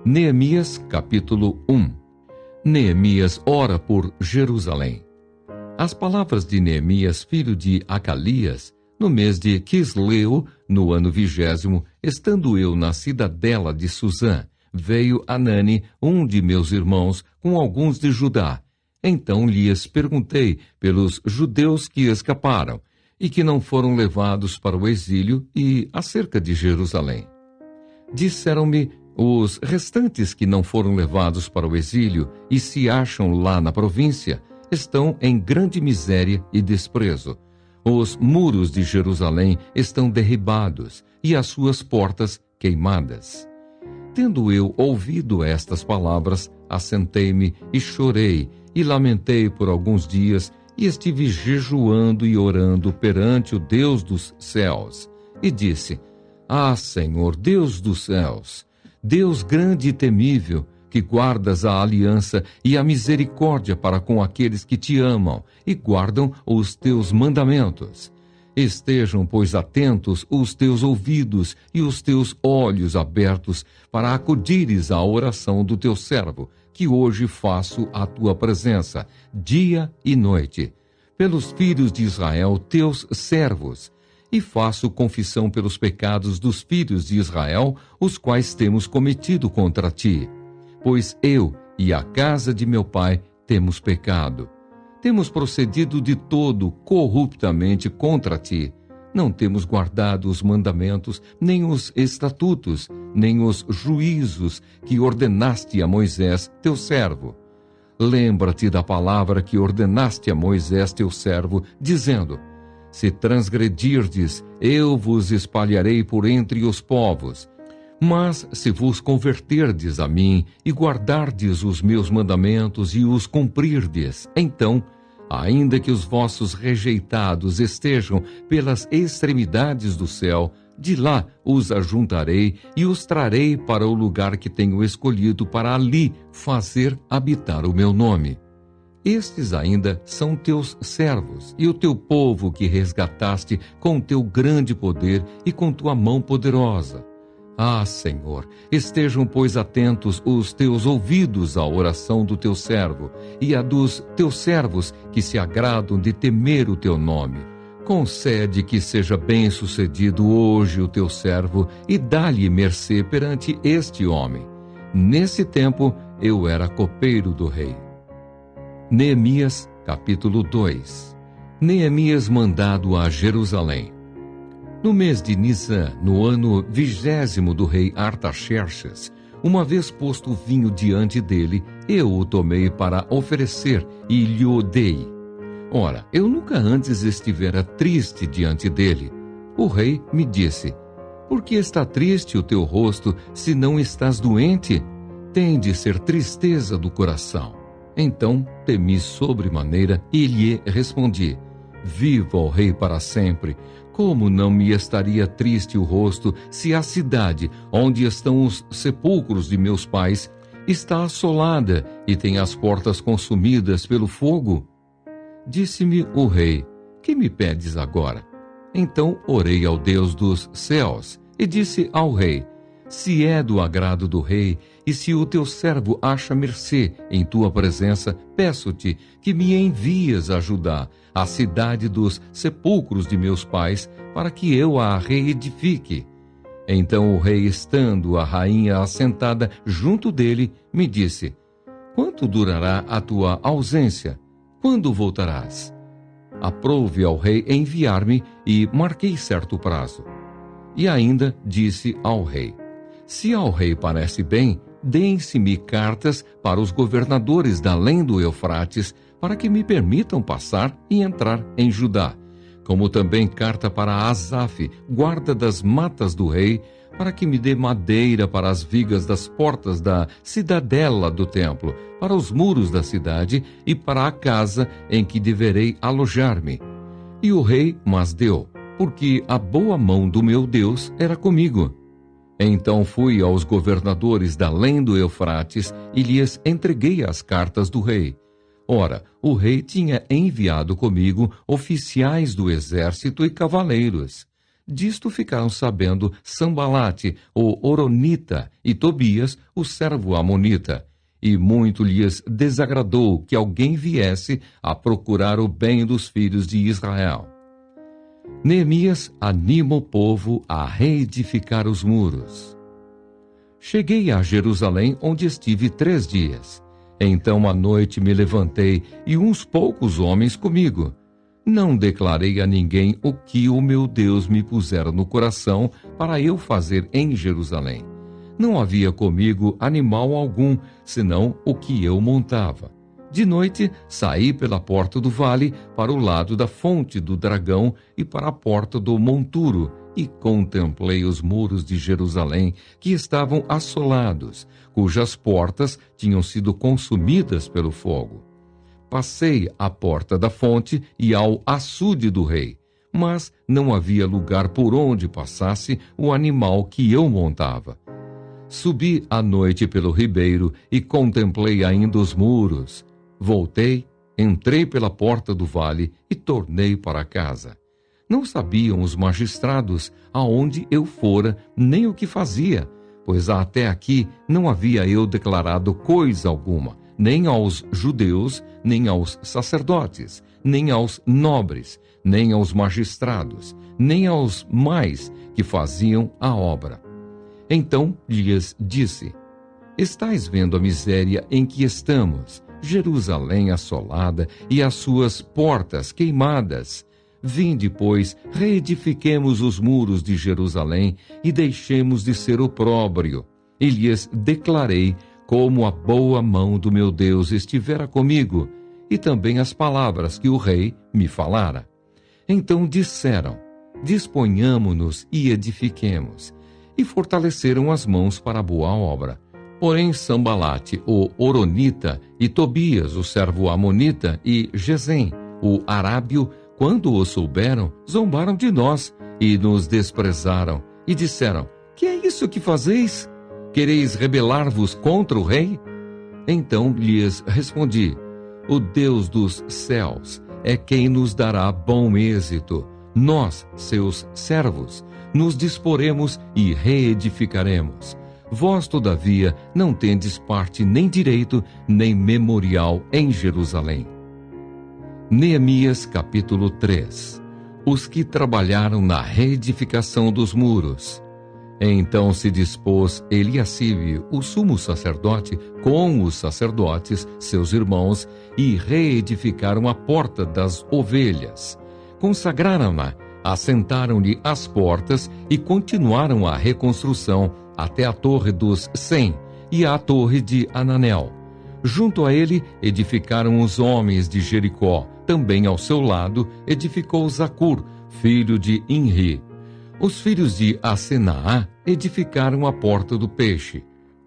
Neemias, capítulo 1. Neemias ora por Jerusalém. As palavras de Neemias, filho de Acalias, no mês de Quisleu, no ano 20º, estando eu na cidadela de Susã, veio Anani, um de meus irmãos, com alguns de Judá. Então lhes perguntei pelos judeus que escaparam e que não foram levados para o exílio e acerca de Jerusalém. Disseram-me: os restantes que não foram levados para o exílio e se acham lá na província estão em grande miséria e desprezo. Os muros de Jerusalém estão derribados e as suas portas queimadas. Tendo eu ouvido estas palavras, assentei-me e chorei e lamentei por alguns dias e estive jejuando e orando perante o Deus dos céus. E disse: Ah, Senhor, Deus dos céus, Deus grande e temível, que guardas a aliança e a misericórdia para com aqueles que te amam e guardam os teus mandamentos. Estejam, pois, atentos os teus ouvidos e os teus olhos abertos para acudires à oração do teu servo, que hoje faço à tua presença, dia e noite, pelos filhos de Israel, teus servos, e faço confissão pelos pecados dos filhos de Israel, os quais temos cometido contra ti. Pois eu e a casa de meu pai temos pecado. Temos procedido de todo corruptamente contra ti. Não temos guardado os mandamentos, nem os estatutos, nem os juízos que ordenaste a Moisés, teu servo. Lembra-te da palavra que ordenaste a Moisés, teu servo, dizendo: Se transgredirdes, eu vos espalharei por entre os povos. Mas se vos converterdes a mim e guardardes os meus mandamentos e os cumprirdes, então, ainda que os vossos rejeitados estejam pelas extremidades do céu, de lá os ajuntarei e os trarei para o lugar que tenho escolhido para ali fazer habitar o meu nome. Estes ainda são teus servos e o teu povo que resgataste com teu grande poder e com tua mão poderosa. Ah, Senhor, estejam, pois, atentos os teus ouvidos à oração do teu servo e à dos teus servos que se agradam de temer o teu nome. Concede que seja bem-sucedido hoje o teu servo e dá-lhe mercê perante este homem. Nesse tempo eu era copeiro do rei. Neemias, capítulo 2. Neemias mandado a Jerusalém. No mês de Nisã, no ano 20º do rei Artaxerxes, uma vez posto o vinho diante dele, eu o tomei para oferecer e lhe o dei. Ora, eu nunca antes estivera triste diante dele. O rei me disse: Por que está triste o teu rosto, se não estás doente? Tem de ser tristeza do coração. Então temi sobremaneira e lhe respondi: Viva o rei para sempre! Como não me estaria triste o rosto se a cidade onde estão os sepulcros de meus pais está assolada e tem as portas consumidas pelo fogo? Disse-me o rei: Que me pedes agora? Então orei ao Deus dos céus e disse ao rei: Se é do agrado do rei, e se o teu servo acha mercê em tua presença, peço-te que me envies a Judá, a cidade dos sepulcros de meus pais, para que eu a reedifique. Então o rei, estando a rainha assentada junto dele, me disse: Quanto durará a tua ausência? Quando voltarás? Aprouve ao rei enviar-me e marquei certo prazo. E ainda disse ao rei: Se ao rei parece bem, deem-se-me cartas para os governadores da além do Eufrates, para que me permitam passar e entrar em Judá, como também carta para Asaf, guarda das matas do rei, para que me dê madeira para as vigas das portas da cidadela do templo, para os muros da cidade e para a casa em que deverei alojar-me. E o rei mas deu, porque a boa mão do meu Deus era comigo. Então fui aos governadores da além do Eufrates e lhes entreguei as cartas do rei. Ora, o rei tinha enviado comigo oficiais do exército e cavaleiros. disto ficaram sabendo Sambalate, o Horonita, e Tobias, o servo amonita. E muito lhes desagradou que alguém viesse a procurar o bem dos filhos de Israel. Neemias anima o povo a reedificar os muros. Cheguei a Jerusalém, onde estive 3 dias. Então à noite me levantei, e uns poucos homens comigo. Não declarei a ninguém o que o meu Deus me pusera no coração para eu fazer em Jerusalém. Não havia comigo animal algum, senão o que eu montava. De noite, saí pela porta do vale, para o lado da fonte do dragão e para a porta do monturo, e contemplei os muros de Jerusalém, que estavam assolados, cujas portas tinham sido consumidas pelo fogo. Passei à porta da fonte e ao açude do rei, mas não havia lugar por onde passasse o animal que eu montava. Subi à noite pelo ribeiro e contemplei ainda os muros. Voltei, entrei pela porta do vale e tornei para casa. Não sabiam os magistrados aonde eu fora, nem o que fazia, pois até aqui não havia eu declarado coisa alguma, nem aos judeus, nem aos sacerdotes, nem aos nobres, nem aos magistrados, nem aos mais que faziam a obra. Então lhes disse: estais vendo a miséria em que estamos, Jerusalém assolada e as suas portas queimadas. Vinde, pois, reedifiquemos os muros de Jerusalém e deixemos de ser opróbrio. E lhes declarei como a boa mão do meu Deus estivera comigo, e também as palavras que o rei me falara. Então disseram: disponhamo-nos e edifiquemos. E fortaleceram as mãos para a boa obra. Porém Sambalate, o Horonita, e Tobias, o servo amonita, e Gesem, o arábio, quando o souberam, zombaram de nós e nos desprezaram, e disseram: que é isso que fazeis? Quereis rebelar-vos contra o rei? Então lhes respondi: o Deus dos céus é quem nos dará bom êxito. Nós, seus servos, nos disporemos e reedificaremos. Vós, todavia, não tendes parte nem direito, nem memorial em Jerusalém. Neemias capítulo 3. Os que trabalharam na reedificação dos muros. Então se dispôs Eliacibe, o sumo sacerdote, com os sacerdotes, seus irmãos, e reedificaram a porta das ovelhas. Consagraram-na, assentaram-lhe as portas e continuaram a reconstrução até a torre dos 100 e a torre de Ananel. Junto a ele edificaram os homens de Jericó. Também ao seu lado edificou Zacur, filho de Inri. Os filhos de Asenaá edificaram a porta do peixe.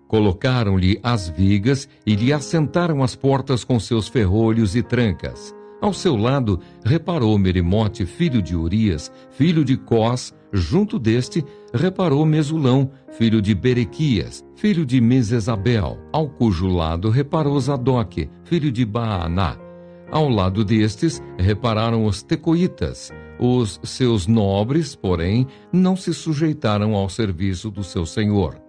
Colocaram-lhe as vigas e lhe assentaram as portas com seus ferrolhos e trancas. Ao seu lado reparou Merimote, filho de Urias, filho de Cós. Junto deste reparou Mesulão, filho de Berequias, filho de Mesesabel, ao cujo lado reparou Zadok, filho de Baaná. Ao lado destes repararam os tecoitas. Os seus nobres, porém, não se sujeitaram ao serviço do seu senhor.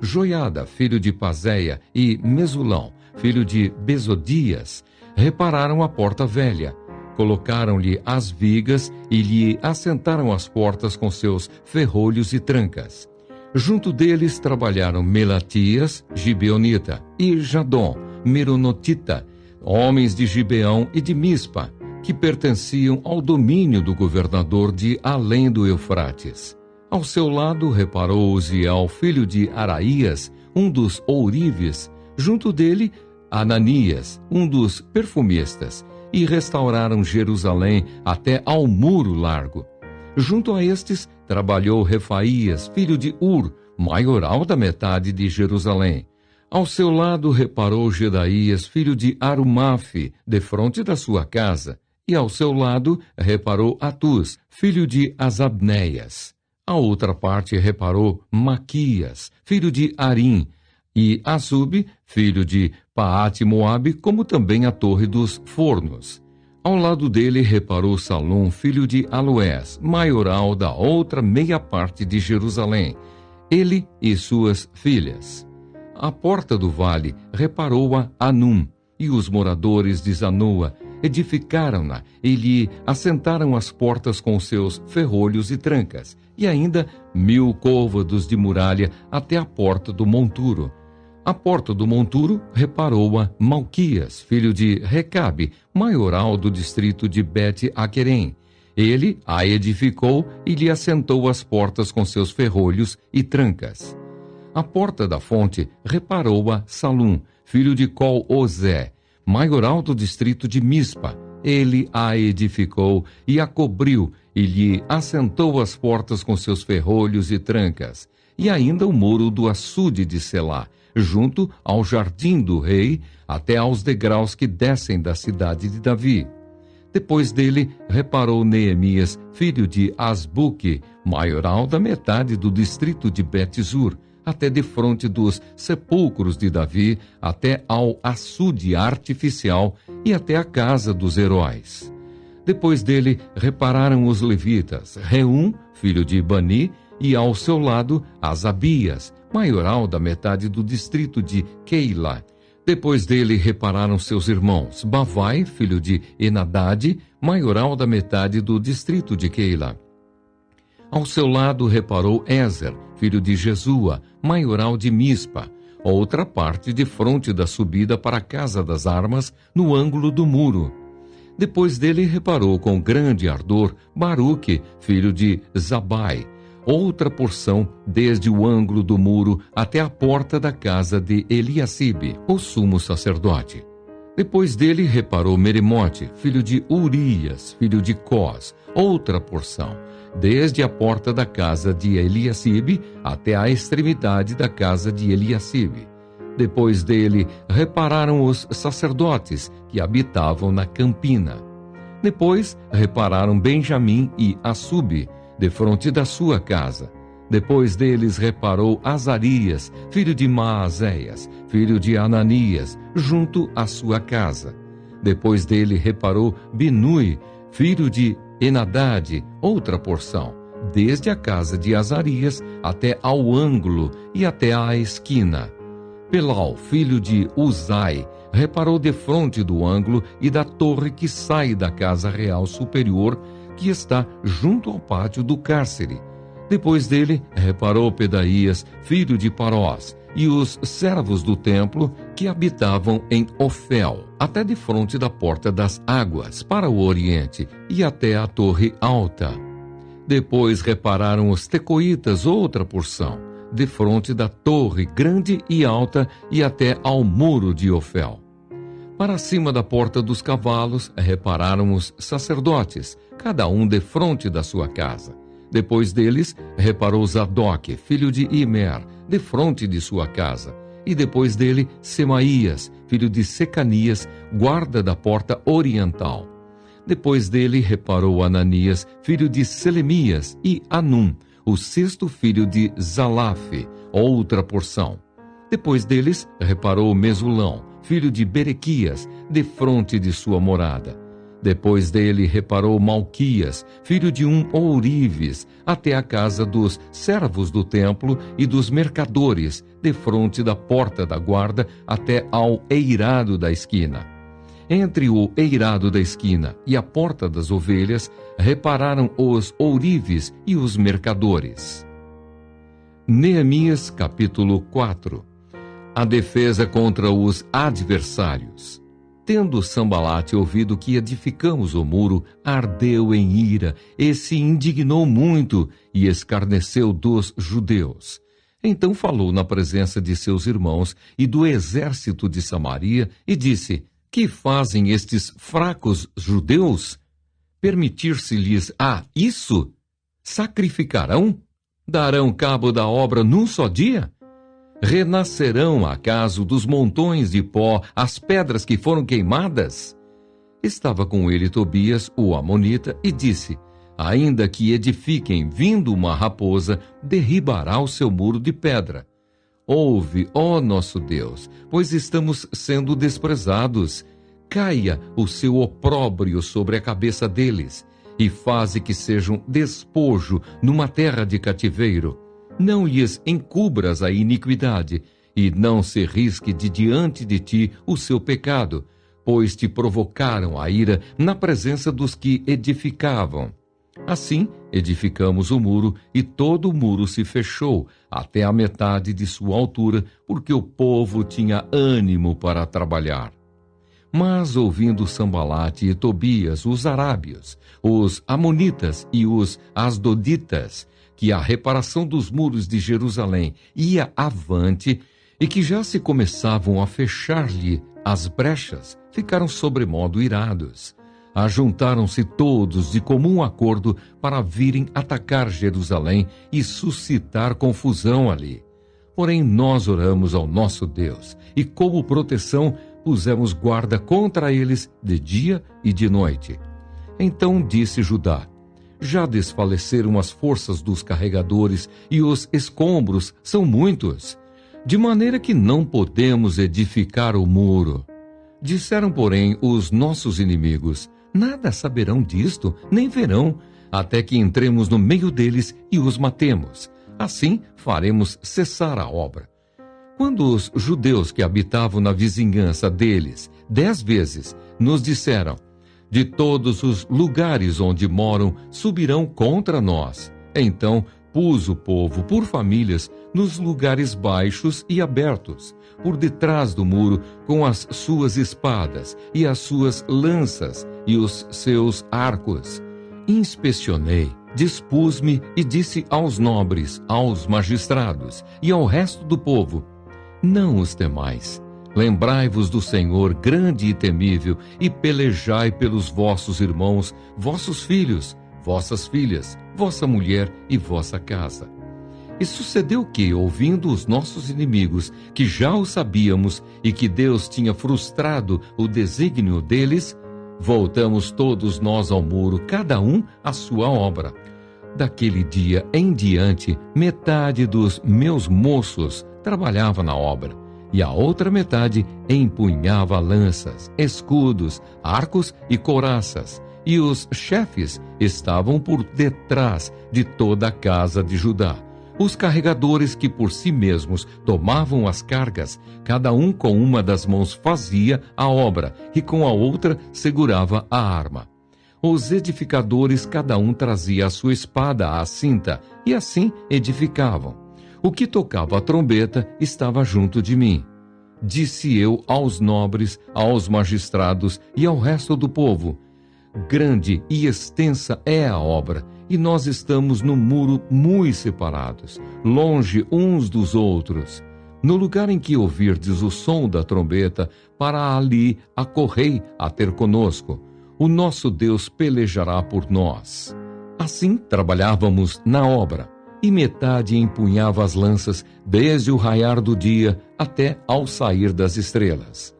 Joiada, filho de Pazéia, e Mesulão, filho de Besodias, repararam a porta velha. Colocaram-lhe as vigas e lhe assentaram as portas com seus ferrolhos e trancas. Junto deles trabalharam Melatias, gibeonita, e Jadom, meronotita, homens de Gibeão e de Mispa, que pertenciam ao domínio do governador de além do Eufrates. Ao seu lado reparou Uziel, filho de Araías, um dos ourives. Junto dele, Ananias, um dos perfumistas, e restauraram Jerusalém até ao muro largo. Junto a estes, trabalhou Refaías, filho de Ur, maioral da metade de Jerusalém. Ao seu lado reparou Gedaías, filho de Arumafe, defronte da sua casa. E ao seu lado reparou Atuz, filho de Asabneias. A outra parte reparou Maquias, filho de Arim, e Azub, filho de Paate-Moabe, como também a torre dos fornos. Ao lado dele reparou Salum, filho de Aloés, maioral da outra meia parte de Jerusalém, ele e suas filhas. À porta do vale reparou-a Anum, e os moradores de Zanoa edificaram-na e lhe assentaram as portas com seus ferrolhos e trancas, e ainda 1000 côvados de muralha até a porta do monturo. À porta do monturo reparou-a Malquias, filho de Recabe, maioral do distrito de Bet-Aquerem. Ele a edificou e lhe assentou as portas com seus ferrolhos e trancas. À porta da fonte reparou-a Salum, filho de Col-Ozé, maioral do distrito de Mispa. Ele a edificou e a cobriu e lhe assentou as portas com seus ferrolhos e trancas, e ainda o muro do açude de Selá, junto ao jardim do rei, até aos degraus que descem da cidade de Davi. Depois dele reparou Neemias, filho de Asbuque, maioral da metade do distrito de Bet-Zur, até defronte dos sepulcros de Davi, até ao açude artificial e até a casa dos heróis. Depois dele repararam os levitas, Reum, filho de Bani, e ao seu lado Asabias, maioral da metade do distrito de Keila. Depois dele repararam seus irmãos, Bavai, filho de Enadade, maioral da metade do distrito de Keila. Ao seu lado reparou Ezer, filho de Jesua, maioral de Mispa, outra parte de fronte da subida para a casa das armas, no ângulo do muro. Depois dele reparou com grande ardor Baruque, filho de Zabai, outra porção desde o ângulo do muro até a porta da casa de Eliacibe, o sumo sacerdote. Depois dele reparou Meremote, filho de Urias, filho de Cós, outra porção, desde a porta da casa de Eliacibe até a extremidade da casa de Eliacibe. Depois dele repararam os sacerdotes que habitavam na campina. Depois repararam Benjamim e Assube, defronte da sua casa. Depois deles reparou Azarias, filho de Maazéias, filho de Ananias, junto à sua casa. Depois dele reparou Binui, filho de Enadade, outra porção, desde a casa de Azarias até ao ângulo e até à esquina. Pelau, filho de Uzai, reparou defronte do ângulo e da torre que sai da casa real superior, que está junto ao pátio do cárcere. Depois dele, reparou Pedaías, filho de Parós, e os servos do templo que habitavam em Ofel, até defronte da porta das águas, para o oriente, e até a torre alta. Depois repararam os tecoitas, outra porção, defronte da torre grande e alta, e até ao muro de Ofel. Para cima da porta dos cavalos, repararam os sacerdotes, cada um defronte da sua casa. Depois deles, reparou Zadok, filho de Imer, defronte de sua casa. E depois dele, Semaías, filho de Secanias, guarda da porta oriental. Depois dele, reparou Ananias, filho de Selemias, e Anum, o sexto filho de Zalafe, outra porção. Depois deles, reparou Mesulão, filho de Berequias, defronte de sua morada. Depois dele reparou Malquias, filho de Ourives, até a casa dos servos do templo e dos mercadores, defronte da porta da guarda até ao eirado da esquina. Entre o eirado da esquina e a porta das ovelhas, repararam os ourives e os mercadores. Neemias capítulo 4. A defesa contra os adversários. Tendo Sambalate ouvido que edificamos o muro, ardeu em ira e se indignou muito e escarneceu dos judeus. Então falou na presença de seus irmãos e do exército de Samaria e disse: Que fazem estes fracos judeus? Permitir-se-lhes isso? Sacrificarão? Darão cabo da obra num só dia? Renascerão, acaso, dos montões de pó as pedras que foram queimadas? Estava com ele Tobias, o amonita, e disse: Ainda que edifiquem, vindo uma raposa, derribará o seu muro de pedra. Ouve, ó nosso Deus, pois estamos sendo desprezados. caia o seu opróbrio sobre a cabeça deles, e faze que sejam despojo numa terra de cativeiro. Não lhes encubras a iniquidade, e não se risque de diante de ti o seu pecado, pois te provocaram a ira na presença dos que edificavam. Assim, edificamos o muro, e todo o muro se fechou, até a metade de sua altura, porque o povo tinha ânimo para trabalhar. Mas, ouvindo Sambalate e Tobias, os arábios, os amonitas e os asdoditas, que a reparação dos muros de Jerusalém ia avante, e que já se começavam a fechar-lhe as brechas, ficaram sobremodo irados. Ajuntaram-se todos de comum acordo para virem atacar Jerusalém e suscitar confusão ali. Porém, nós oramos ao nosso Deus, e como proteção pusemos guarda contra eles de dia e de noite. Então disse Judá: já desfaleceram as forças dos carregadores, e os escombros são muitos, de maneira que não podemos edificar o muro. Disseram, porém, os nossos inimigos: nada saberão disto, nem verão, até que entremos no meio deles e os matemos. Assim faremos cessar a obra. Quando os judeus que habitavam na vizinhança deles 10 vezes nos disseram: de todos os lugares onde moram subirão contra nós, então pus o povo por famílias nos lugares baixos e abertos, por detrás do muro, com as suas espadas e as suas lanças e os seus arcos. Inspecionei, dispus-me e disse aos nobres, aos magistrados e ao resto do povo: não os temais. Lembrai-vos do Senhor grande e temível, e pelejai pelos vossos irmãos, vossos filhos, vossas filhas, vossa mulher e vossa casa. E sucedeu que, ouvindo os nossos inimigos, que já o sabíamos, e que Deus tinha frustrado o desígnio deles, voltamos todos nós ao muro, cada um à sua obra. Daquele dia em diante, metade dos meus moços trabalhava na obra, e a outra metade empunhava lanças, escudos, arcos e couraças, e os chefes estavam por detrás de toda a casa de Judá. Os carregadores que por si mesmos tomavam as cargas, cada um com uma das mãos fazia a obra, e com a outra segurava a arma. Os edificadores, cada um trazia a sua espada à cinta, e assim edificavam. O que tocava a trombeta estava junto de mim. Disse eu aos nobres, aos magistrados e ao resto do povo: grande e extensa é a obra, e nós estamos no muro muito separados, longe uns dos outros. No lugar em que ouvirdes o som da trombeta, para ali acorrei a ter conosco. O nosso Deus pelejará por nós. Assim trabalhávamos na obra, e metade empunhava as lanças desde o raiar do dia até ao sair das estrelas.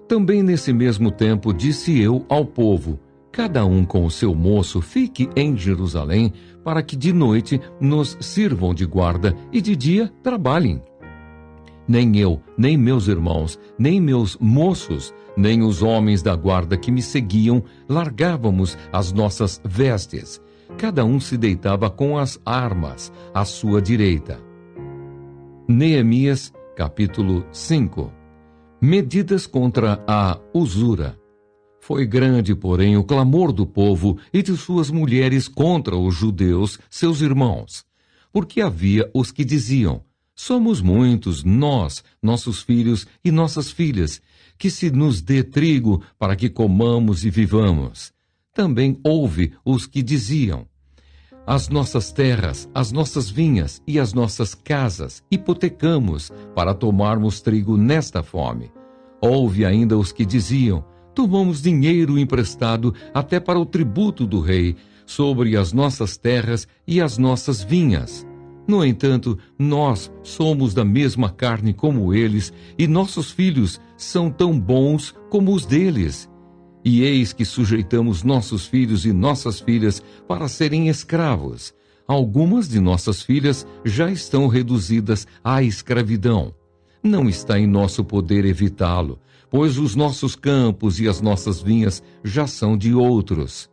Também nesse mesmo tempo disse eu ao povo: cada um com o seu moço fique em Jerusalém, para que de noite nos sirvam de guarda e de dia trabalhem. Nem eu, nem meus irmãos, nem meus moços, nem os homens da guarda que me seguiam largávamos as nossas vestes. Cada um se deitava com as armas à sua direita. Neemias, capítulo 5. Medidas contra a usura. Foi grande, porém, o clamor do povo e de suas mulheres contra os judeus, seus irmãos. Porque havia os que diziam: somos muitos, nós, nossos filhos e nossas filhas, que se nos dê trigo para que comamos e vivamos. Também houve os que diziam: as nossas terras, as nossas vinhas e as nossas casas hipotecamos para tomarmos trigo nesta fome. Houve ainda os que diziam: tomamos dinheiro emprestado até para o tributo do rei sobre as nossas terras e as nossas vinhas. No entanto, nós somos da mesma carne como eles, e nossos filhos são tão bons como os deles. E eis que sujeitamos nossos filhos e nossas filhas para serem escravos. Algumas de nossas filhas já estão reduzidas à escravidão. não está em nosso poder evitá-lo, pois os nossos campos e as nossas vinhas já são de outros.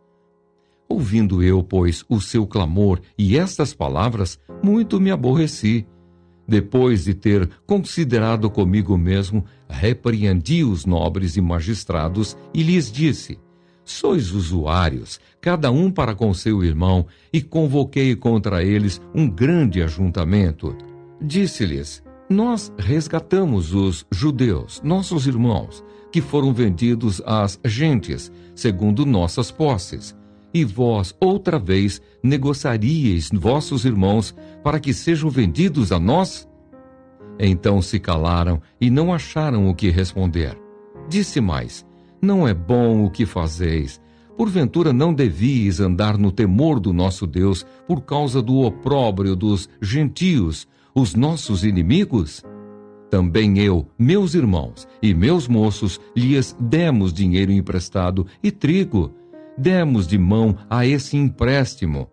Ouvindo eu, pois, o seu clamor e estas palavras, muito me aborreci. Depois de ter considerado comigo mesmo, repreendi os nobres e magistrados e lhes disse: sois usuários, cada um para com seu irmão, e convoquei contra eles um grande ajuntamento. Disse-lhes: nós resgatamos os judeus, nossos irmãos, que foram vendidos às gentes, segundo nossas posses. E vós, outra vez, negociaríeis vossos irmãos para que sejam vendidos a nós? Então se calaram e não acharam o que responder. Disse mais: não é bom o que fazeis. Porventura não devíeis andar no temor do nosso Deus por causa do opróbrio dos gentios, os nossos inimigos? Também eu, meus irmãos e meus moços, lhes demos dinheiro emprestado e trigo. Demos de mão a esse empréstimo.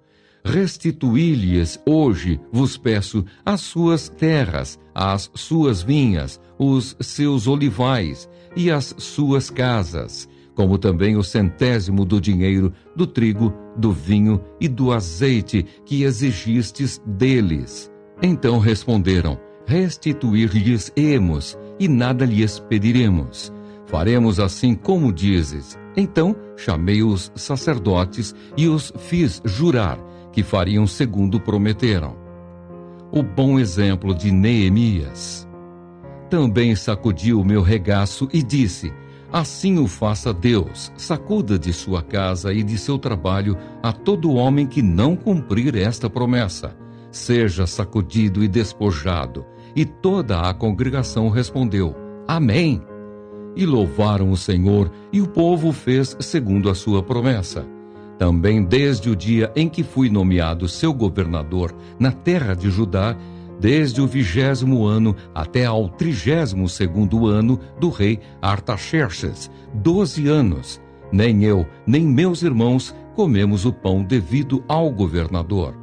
Restituí-lhes hoje, vos peço, as suas terras, as suas vinhas, os seus olivais e as suas casas, como também o 100º do dinheiro, do trigo, do vinho e do azeite que exigistes deles. Então responderam: restituir-lhes-emos, e nada lhes pediremos. Faremos assim como dizes. Então chamei os sacerdotes e os fiz jurar que fariam segundo prometeram. O bom exemplo de Neemias. Também sacudiu o meu regaço e disse: assim o faça Deus, sacuda de sua casa e de seu trabalho a todo homem que não cumprir esta promessa. Seja sacudido e despojado. E toda a congregação respondeu: Amém. E louvaram o Senhor, e o povo fez segundo a sua promessa. Também desde o dia em que fui nomeado seu governador na terra de Judá, desde o 20º ano até ao 32º ano do rei Artaxerxes, 12 anos, nem eu, nem meus irmãos comemos o pão devido ao governador.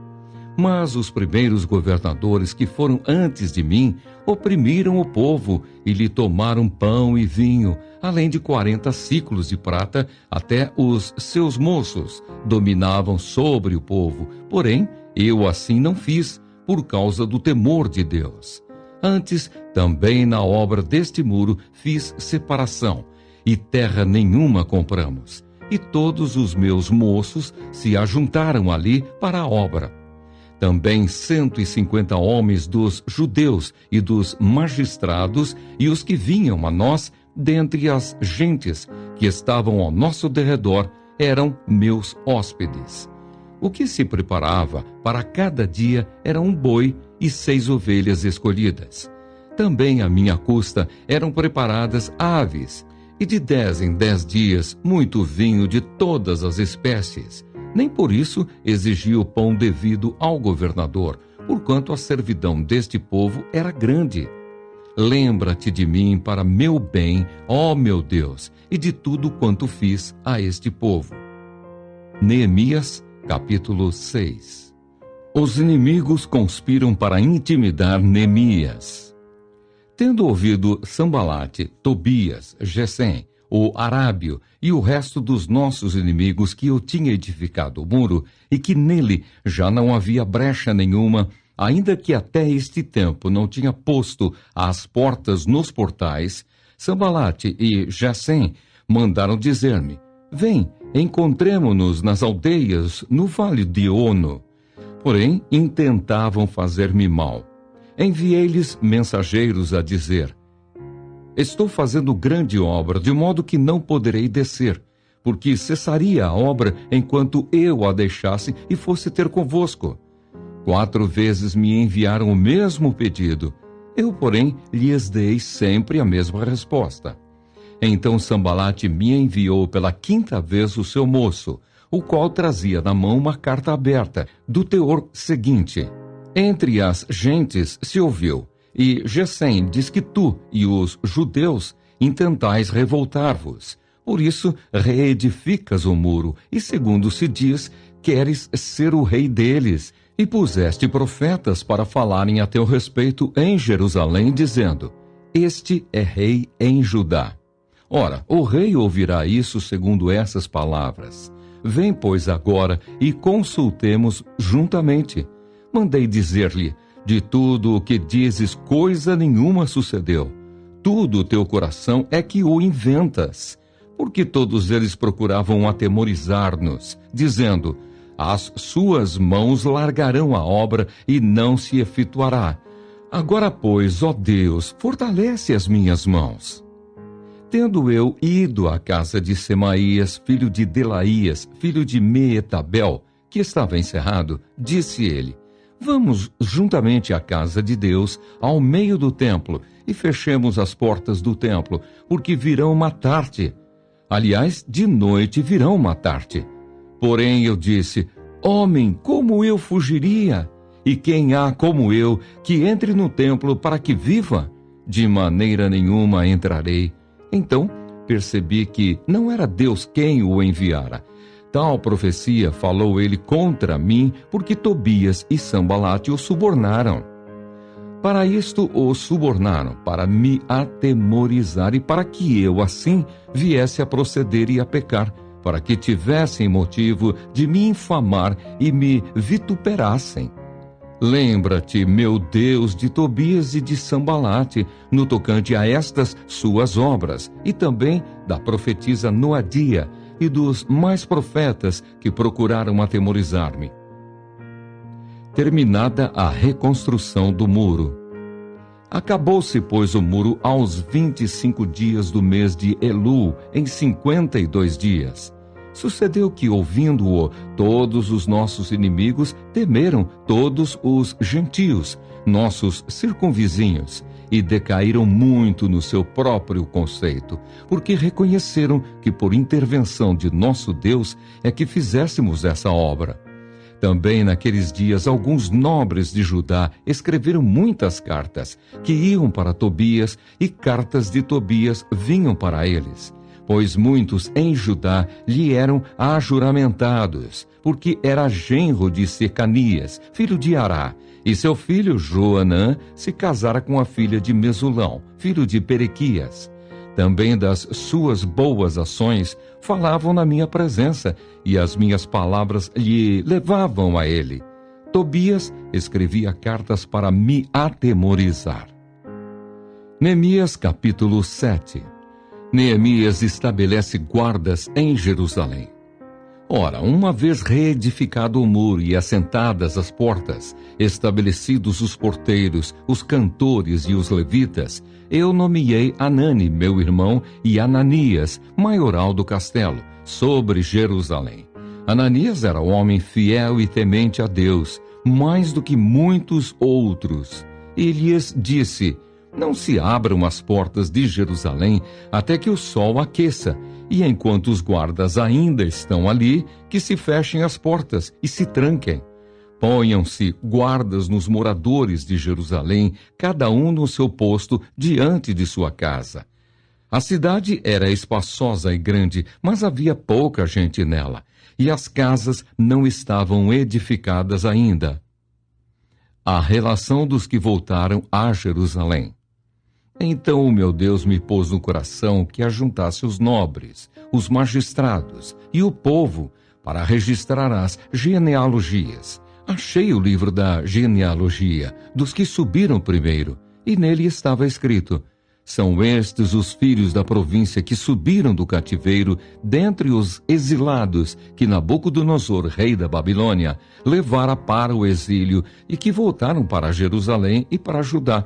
Mas os primeiros governadores que foram antes de mim oprimiram o povo e lhe tomaram pão e vinho, além de 40 ciclos de prata, até os seus moços dominavam sobre o povo. Porém, eu assim não fiz, por causa do temor de Deus. Antes, também na obra deste muro fiz separação, e terra nenhuma compramos. E todos os meus moços se ajuntaram ali para a obra. Também 150 homens dos judeus e dos magistrados e os que vinham a nós, dentre as gentes que estavam ao nosso derredor, eram meus hóspedes. O que se preparava para cada dia era um boi e 6 ovelhas escolhidas. Também à minha custa eram preparadas aves, e de 10 em 10 dias muito vinho de todas as espécies. Nem por isso exigia o pão devido ao governador, porquanto a servidão deste povo era grande. Lembra-te de mim para meu bem, ó meu Deus, e de tudo quanto fiz a este povo. Neemias, capítulo 6. Os inimigos conspiram para intimidar Neemias. Tendo ouvido Sambalate, Tobias, Gesem, o arábio e o resto dos nossos inimigos que eu tinha edificado o muro e que nele já não havia brecha nenhuma, ainda que até este tempo não tinha posto as portas nos portais, Sambalate e Gesem mandaram dizer-me: vem, encontremo-nos nas aldeias no vale de Ono. Porém, intentavam fazer-me mal. Enviei-lhes mensageiros a dizer: estou fazendo grande obra, de modo que não poderei descer, porque cessaria a obra enquanto eu a deixasse e fosse ter convosco. 4 vezes me enviaram o mesmo pedido. Eu, porém, lhes dei sempre a mesma resposta. Então Sambalate me enviou pela 5ª vez o seu moço, o qual trazia na mão uma carta aberta, do teor seguinte: entre as gentes se ouviu, e Gesem diz que tu e os judeus intentais revoltar-vos. Por isso, reedificas o muro, e segundo se diz, queres ser o rei deles, e puseste profetas para falarem a teu respeito em Jerusalém, dizendo: Este é rei em Judá. Ora, o rei ouvirá isso segundo essas palavras. Vem, pois, agora e consultemos juntamente. Mandei dizer-lhe, de tudo o que dizes, coisa nenhuma sucedeu. Tudo o teu coração é que o inventas. Porque todos eles procuravam atemorizar-nos, dizendo, as suas mãos largarão a obra e não se efetuará. Agora, pois, ó Deus, fortalece as minhas mãos. Tendo eu ido à casa de Semaías, filho de Delaías, filho de Meetabel, que estava encerrado, disse ele, vamos juntamente à casa de Deus, ao meio do templo, e fechemos as portas do templo, porque virão matar-te. Aliás, de noite virão matar-te. Porém eu disse, homem, como eu fugiria? E quem há como eu que entre no templo para que viva? De maneira nenhuma entrarei. Então percebi que não era Deus quem o enviara. Tal profecia falou ele contra mim, porque Tobias e Sambalate o subornaram. Para isto o subornaram, para me atemorizar e para que eu assim viesse a proceder e a pecar, para que tivessem motivo de me infamar e me vituperassem. Lembra-te, meu Deus, de Tobias e de Sambalate, no tocante a estas suas obras, e também da profetisa Noadia e dos mais profetas que procuraram atemorizar-me. Terminada a reconstrução do muro. Acabou-se, pois, o muro aos 25 dias do mês de Elul, em 52 dias. Sucedeu que, ouvindo-o, todos os nossos inimigos temeram todos os gentios, nossos circunvizinhos, e decaíram muito no seu próprio conceito, porque reconheceram que por intervenção de nosso Deus é que fizéssemos essa obra. Também naqueles dias alguns nobres de Judá escreveram muitas cartas, que iam para Tobias, e cartas de Tobias vinham para eles. Pois muitos em Judá lhe eram ajuramentados, porque era genro de Secanias, filho de Ará, e seu filho Joanã se casara com a filha de Mesulão, filho de Perequias. Também das suas boas ações falavam na minha presença, e as minhas palavras lhe levavam a ele. Tobias escrevia cartas para me atemorizar. Neemias capítulo 7. Neemias estabelece guardas em Jerusalém. Ora, uma vez reedificado o muro e assentadas as portas, estabelecidos os porteiros, os cantores e os levitas, eu nomeei Anani, meu irmão, e Ananias, maioral do castelo, sobre Jerusalém. Ananias era um homem fiel e temente a Deus, mais do que muitos outros. E lhes disse, não se abram as portas de Jerusalém até que o sol aqueça, e enquanto os guardas ainda estão ali, que se fechem as portas e se tranquem. Ponham-se guardas nos moradores de Jerusalém, cada um no seu posto diante de sua casa. A cidade era espaçosa e grande, mas havia pouca gente nela, e as casas não estavam edificadas ainda. A relação dos que voltaram a Jerusalém. Então o meu Deus me pôs no coração que ajuntasse os nobres, os magistrados e o povo para registrar as genealogias. Achei o livro da genealogia dos que subiram primeiro, e nele estava escrito: são estes os filhos da província que subiram do cativeiro, dentre os exilados que Nabucodonosor, rei da Babilônia, levara para o exílio e que voltaram para Jerusalém e para Judá,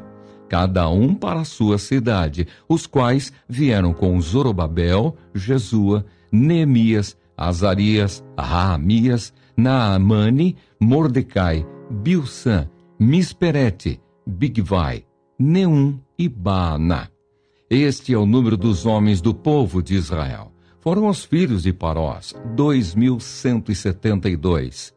cada um para a sua cidade, os quais vieram com Zorobabel, Jesua, Neemias, Azarias, Raamias, Naamane, Mordecai, Bilsã, Misperete, Bigvai, Neum e Baaná. Este é o número dos homens do povo de Israel. Foram os filhos de Parós, 2.172.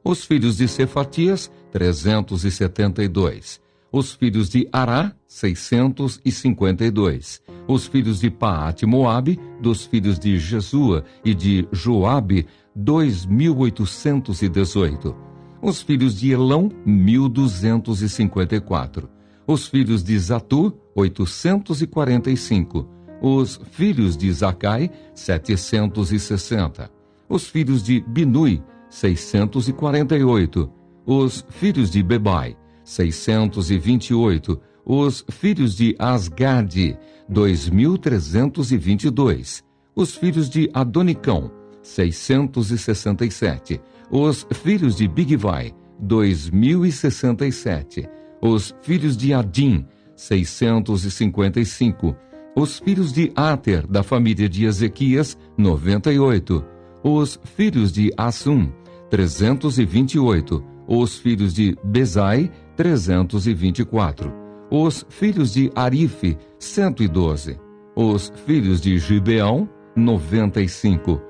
Os filhos de Cefatias, 372. Os filhos de Ará, 652. Os filhos de Paate Moabe, dos filhos de Jesua e de Joabe, 2.818. Os filhos de Elão, 1.254. Os filhos de Zatu, 845. Os filhos de Zacai, 760. Os filhos de Binui, 648. Os filhos de Bebai, 628. Os filhos de Asgade, 2.322. Os filhos de Adonicão, 667. Os filhos de Bigvai, 2.067. Os filhos de Adim, 655. Os filhos de Ater, da família de Ezequias, 98. Os filhos de Assum, 328. Os filhos de Bezai, 324. Os filhos de Arife, 112. Os filhos de Gibeão, 95.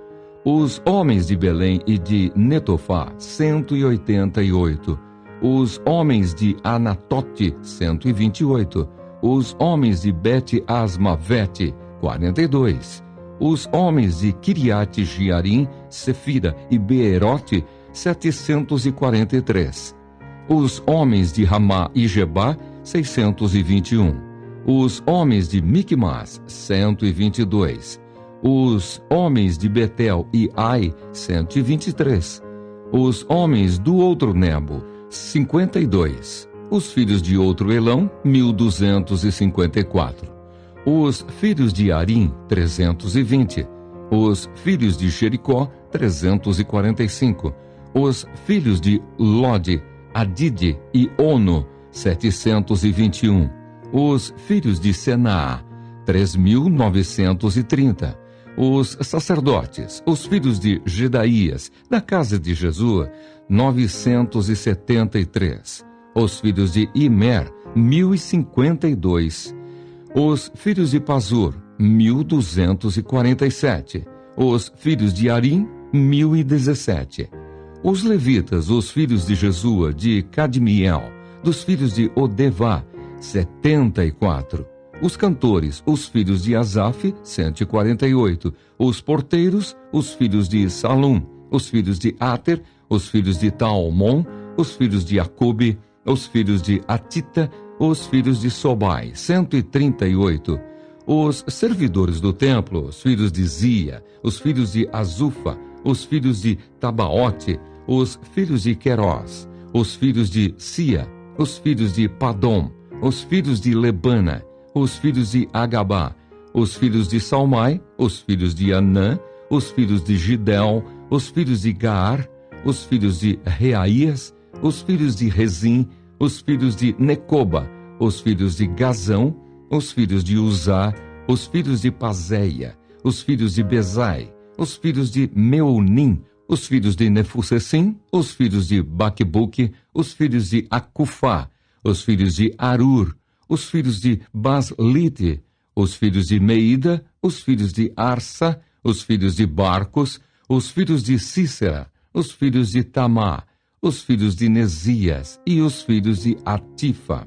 Os homens de Belém e de Netofá, 188. Os homens de Anatote, 128. Os homens de Bet-Asmavete, 42. Os homens de Kiriate Jearim, Sefira e Beerote, 743. Os homens de Ramá e Gebá, 621. Os homens de Micmas, 122. Os homens de Betel e Ai, 123. Os homens do outro Nebo, 52. Os filhos de outro Elão, 1.254. Os filhos de Arim, 320. Os filhos de Jericó, 345. Os filhos de Lode, Adide e Ono, 721. Os filhos de Senaa, 3.930. Os sacerdotes, os filhos de Gedaías, da casa de Jesua, 973. Os filhos de Imer, 1.052. Os filhos de Pazur, 1.247. Os filhos de Arim, 1.017. Os levitas, os filhos de Jesua, de Cadmiel, dos filhos de Odevá, 74. Os cantores, os filhos de Asaf, 148. Os porteiros, os filhos de Salum, os filhos de Ater, os filhos de Talmon, os filhos de Acube, os filhos de Atita, os filhos de Sobai, 138. Os servidores do templo, os filhos de Zia, os filhos de Azufa, os filhos de Tabaote, os filhos de Querós, os filhos de Sia, os filhos de Padom, os filhos de Lebana, os filhos de Agabá, os filhos de Salmai, os filhos de Anã, os filhos de Gidel, os filhos de Gaar, os filhos de Reaías, os filhos de Rezim, os filhos de Necoba, os filhos de Gazão, os filhos de Uzá, os filhos de Pazéia, os filhos de Bezai, os filhos de Meunim, os filhos de Nefusessim, os filhos de Baquebuque, os filhos de Acufá, os filhos de Arur, os filhos de Baslite, os filhos de Meida, os filhos de Arsa, os filhos de Barcos, os filhos de Cícera, os filhos de Tamá, os filhos de Nesias e os filhos de Atifa.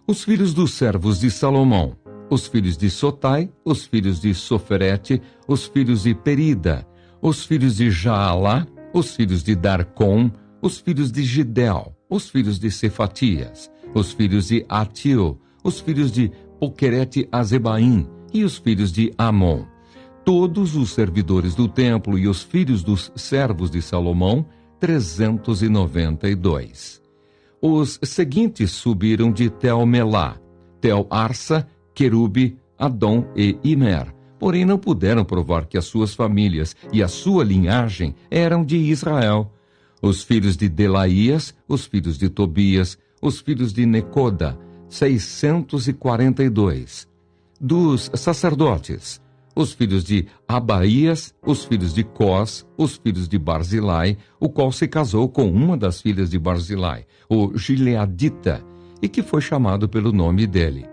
Os filhos dos servos de Salomão, os filhos de Sotai, os filhos de Soferete, os filhos de Perida, os filhos de Jaalá, os filhos de Darcom, os filhos de Gidel, os filhos de Cefatias, os filhos de Atio, os filhos de Poquerete Azebaim e os filhos de Amon. Todos os servidores do templo e os filhos dos servos de Salomão, 392. Os seguintes subiram de Tel-Melá, Tel-Arsa, Querube, Adom e Imer, porém não puderam provar que as suas famílias e a sua linhagem eram de Israel. Os filhos de Delaías, os filhos de Tobias, os filhos de Necoda, 642. Dos sacerdotes, os filhos de Abaías, os filhos de Cós, os filhos de Barzilai, o qual se casou com uma das filhas de Barzilai, o Gileadita, e que foi chamado pelo nome dele.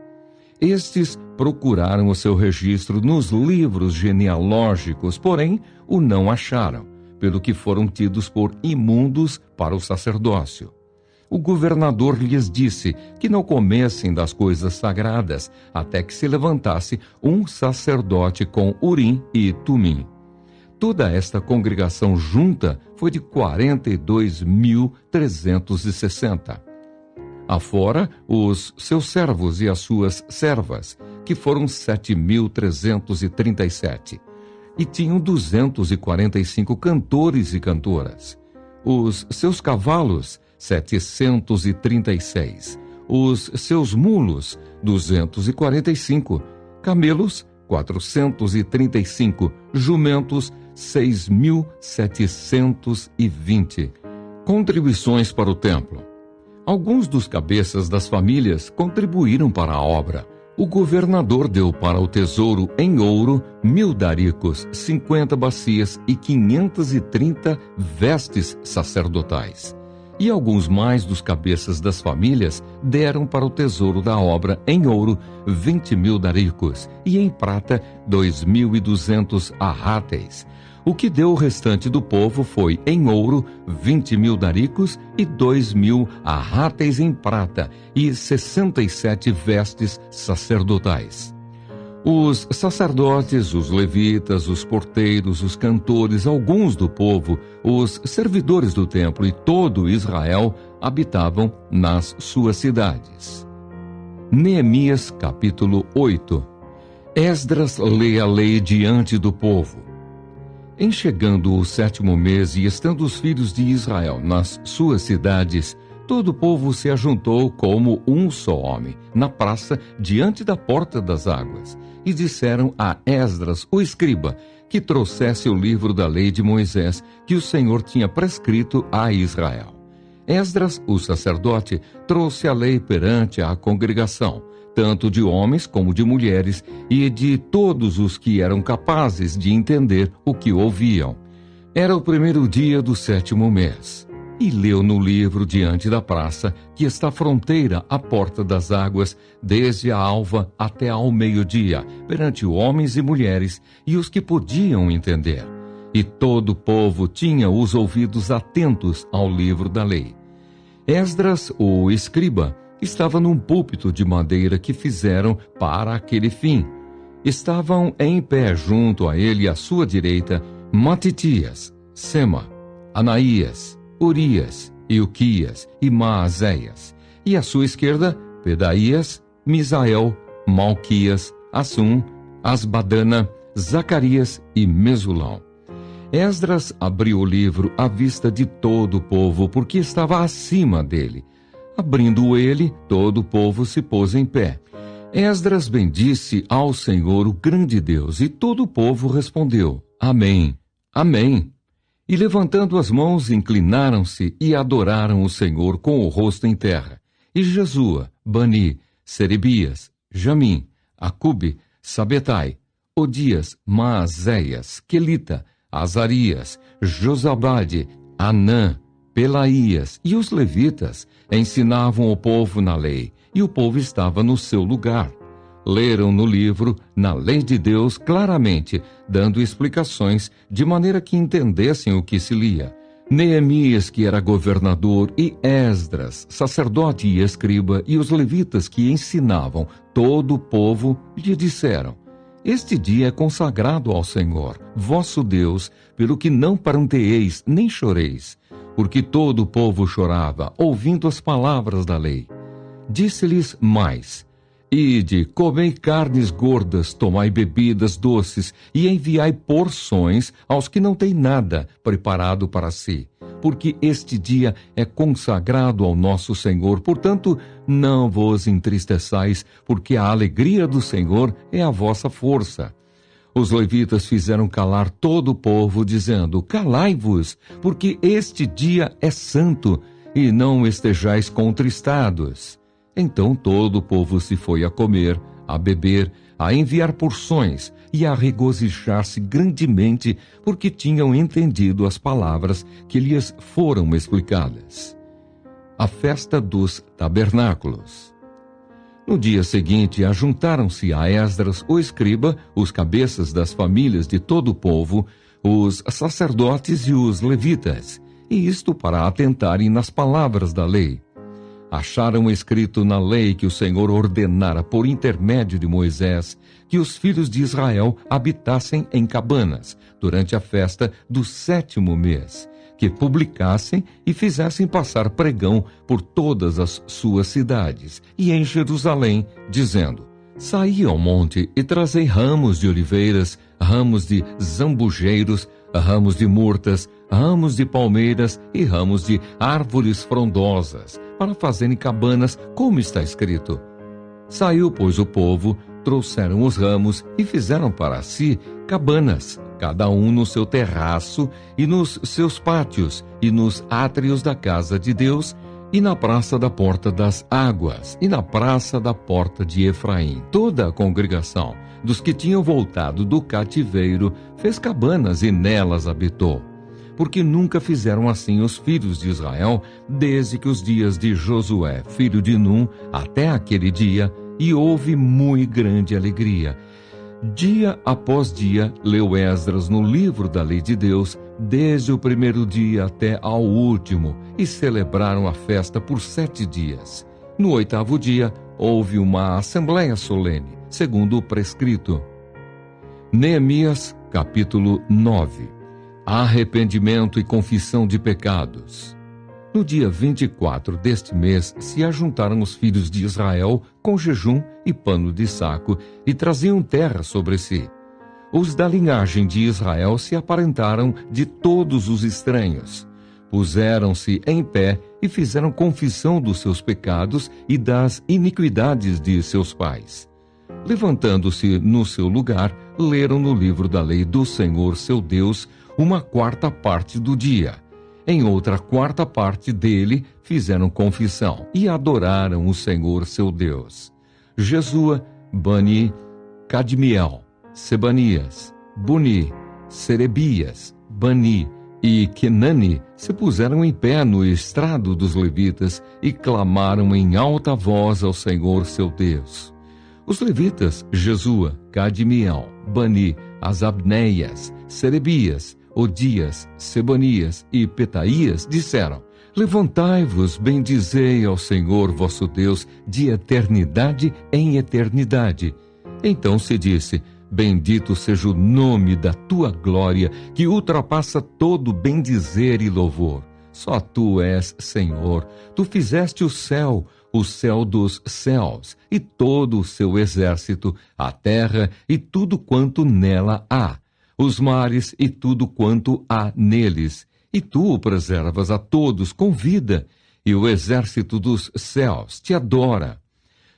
Estes procuraram o seu registro nos livros genealógicos, porém o não acharam, pelo que foram tidos por imundos para o sacerdócio. O governador lhes disse que não comessem das coisas sagradas, até que se levantasse um sacerdote com Urim e Tumim. Toda esta congregação junta foi de 42.360. afora os seus servos e as suas servas, que foram 7.337. E tinham 245 cantores e cantoras. Os seus cavalos, 736. Os seus mulos, 245. Camelos, 435. Jumentos, 6.720. Contribuições para o templo. Alguns dos cabeças das famílias contribuíram para a obra. O governador deu para o tesouro em ouro 1.000 daricos, 50 bacias e 530 vestes sacerdotais. E alguns mais dos cabeças das famílias deram para o tesouro da obra em ouro 20.000 daricos e em prata 2.200 arráteis. O que deu o restante do povo foi em ouro 20.000 daricos e 2.000 arráteis em prata e 67 vestes sacerdotais. Os sacerdotes, os levitas, os porteiros, os cantores, alguns do povo, os servidores do templo e todo Israel habitavam nas suas cidades. Neemias capítulo 8. Esdras lê a lei diante do povo. Em chegando o 7º mês e estando os filhos de Israel nas suas cidades, todo o povo se ajuntou como um só homem, na praça diante da porta das águas, e disseram a Esdras, o escriba, que trouxesse o livro da lei de Moisés, que o Senhor tinha prescrito a Israel. Esdras, o sacerdote, trouxe a lei perante a congregação, tanto de homens como de mulheres, e de todos os que eram capazes de entender o que ouviam. Era o 1º dia do 7º mês. E leu no livro diante da praça, que está à fronteira à porta das águas, desde a alva até ao meio-dia, perante homens e mulheres, e os que podiam entender. E todo o povo tinha os ouvidos atentos ao livro da lei. Esdras, o escriba, estava num púlpito de madeira que fizeram para aquele fim. Estavam em pé junto a ele à sua direita Matitias, Sema, Anaías, Urias, Ilquias e Maazéias, e à sua esquerda Pedaías, Misael, Malquias, Assum, Asbadana, Zacarias e Mesulão. Esdras abriu o livro à vista de todo o povo, porque estava acima dele. Abrindo ele, todo o povo se pôs em pé. Esdras bendisse ao Senhor, o grande Deus, e todo o povo respondeu: Amém, Amém. E levantando as mãos, inclinaram-se e adoraram o Senhor com o rosto em terra. E Jesua, Bani, Serebias, Jamim, Acube, Sabetai, Odias, Maazéias, Quelita, Azarias, Josabade, Anã, Pelaías e os levitas ensinavam o povo na lei, e o povo estava no seu lugar. Leram no livro, na lei de Deus, claramente, dando explicações, de maneira que entendessem o que se lia. Neemias, que era governador, e Esdras, sacerdote e escriba, e os levitas que ensinavam todo o povo, lhe disseram: Este dia é consagrado ao Senhor, vosso Deus, pelo que não pranteeis nem choreis, porque todo o povo chorava, ouvindo as palavras da lei. Disse-lhes mais: Ide, comei carnes gordas, tomai bebidas doces, e enviai porções aos que não têm nada preparado para si, porque este dia é consagrado ao nosso Senhor. Portanto, não vos entristeçais, porque a alegria do Senhor é a vossa força. Os levitas fizeram calar todo o povo, dizendo: Calai-vos, porque este dia é santo, e não estejais contristados. Então todo o povo se foi a comer, a beber, a enviar porções e a regozijar-se grandemente, porque tinham entendido as palavras que lhes foram explicadas. A festa dos tabernáculos. No dia seguinte, ajuntaram-se a Esdras, o escriba, os cabeças das famílias de todo o povo, os sacerdotes e os levitas, e isto para atentarem nas palavras da lei. Acharam escrito na lei que o Senhor ordenara por intermédio de Moisés que os filhos de Israel habitassem em cabanas durante a festa do 7º mês, que publicassem e fizessem passar pregão por todas as suas cidades e em Jerusalém, dizendo: Saí ao monte e trazei ramos de oliveiras, ramos de zambujeiros, ramos de murtas, ramos de palmeiras e ramos de árvores frondosas, para fazerem cabanas, como está escrito. Saiu, pois, o povo, trouxeram os ramos e fizeram para si cabanas, cada um no seu terraço e nos seus pátios e nos átrios da casa de Deus e na praça da porta das águas e na praça da porta de Efraim. Toda a congregação dos que tinham voltado do cativeiro fez cabanas e nelas habitou. Porque nunca fizeram assim os filhos de Israel, desde que os dias de Josué, filho de Num, até aquele dia, e houve muito grande alegria. Dia após dia, leu Esdras no livro da lei de Deus, desde o primeiro dia até ao último, e celebraram a festa por 7 dias. No 8º dia, houve uma assembleia solene, segundo o prescrito. Neemias, capítulo 9. Arrependimento e confissão de pecados. No dia 24 deste mês, se ajuntaram os filhos de Israel com jejum e pano de saco, e traziam terra sobre si. Os da linhagem de Israel se aparentaram de todos os estranhos. Puseram-se em pé e fizeram confissão dos seus pecados e das iniquidades de seus pais. Levantando-se no seu lugar, leram no livro da lei do Senhor seu Deus uma 4ª parte do dia. Em outra 4ª parte dele fizeram confissão e adoraram o Senhor seu Deus. Jesua, Bani, Cadmiel, Sebanias, Buni, Serebias, Bani e Kenani se puseram em pé no estrado dos levitas e clamaram em alta voz ao Senhor seu Deus. Os levitas, Jesua, Cadmiel, Bani, Asabneias, Serebias, Odias, Sebanias e Petaías disseram: Levantai-vos, bendizei ao Senhor vosso Deus de eternidade em eternidade. Então se disse: Bendito seja o nome da tua glória, que ultrapassa todo bendizer e louvor. Só tu és Senhor. Tu fizeste o céu dos céus, e todo o seu exército, a terra e tudo quanto nela há, os mares e tudo quanto há neles. E tu o preservas a todos com vida, e o exército dos céus te adora.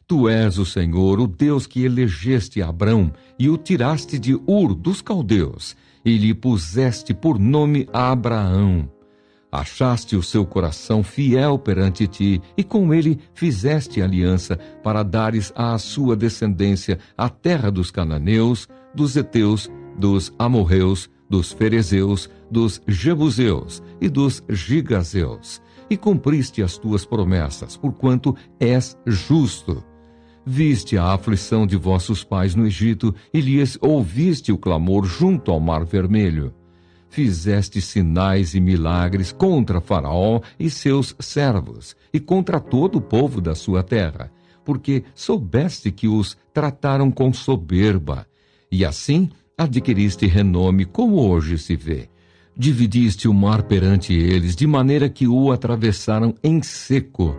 Tu és o Senhor, o Deus que elegeste Abrão, e o tiraste de Ur dos caldeus, e lhe puseste por nome Abraão. Achaste o seu coração fiel perante ti, e com ele fizeste aliança, para dares à sua descendência a terra dos cananeus, dos heteus, dos amorreus, dos ferezeus, dos jebuseus e dos gigazeus, e cumpriste as tuas promessas, porquanto és justo. Viste a aflição de vossos pais no Egito, e lhes ouviste o clamor junto ao Mar Vermelho. Fizeste sinais e milagres contra Faraó e seus servos, e contra todo o povo da sua terra, porque soubeste que os trataram com soberba, e assim adquiriste renome, como hoje se vê. Dividiste o mar perante eles, de maneira que o atravessaram em seco.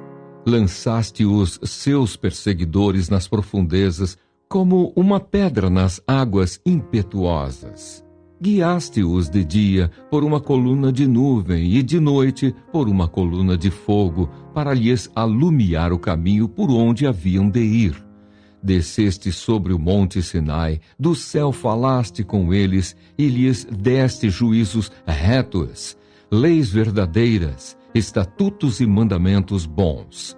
Lançaste os seus perseguidores nas profundezas, como uma pedra nas águas impetuosas. Guiaste-os de dia por uma coluna de nuvem e de noite por uma coluna de fogo, para lhes alumiar o caminho por onde haviam de ir. Desceste sobre o monte Sinai, do céu falaste com eles e lhes deste juízos retos, leis verdadeiras, estatutos e mandamentos bons.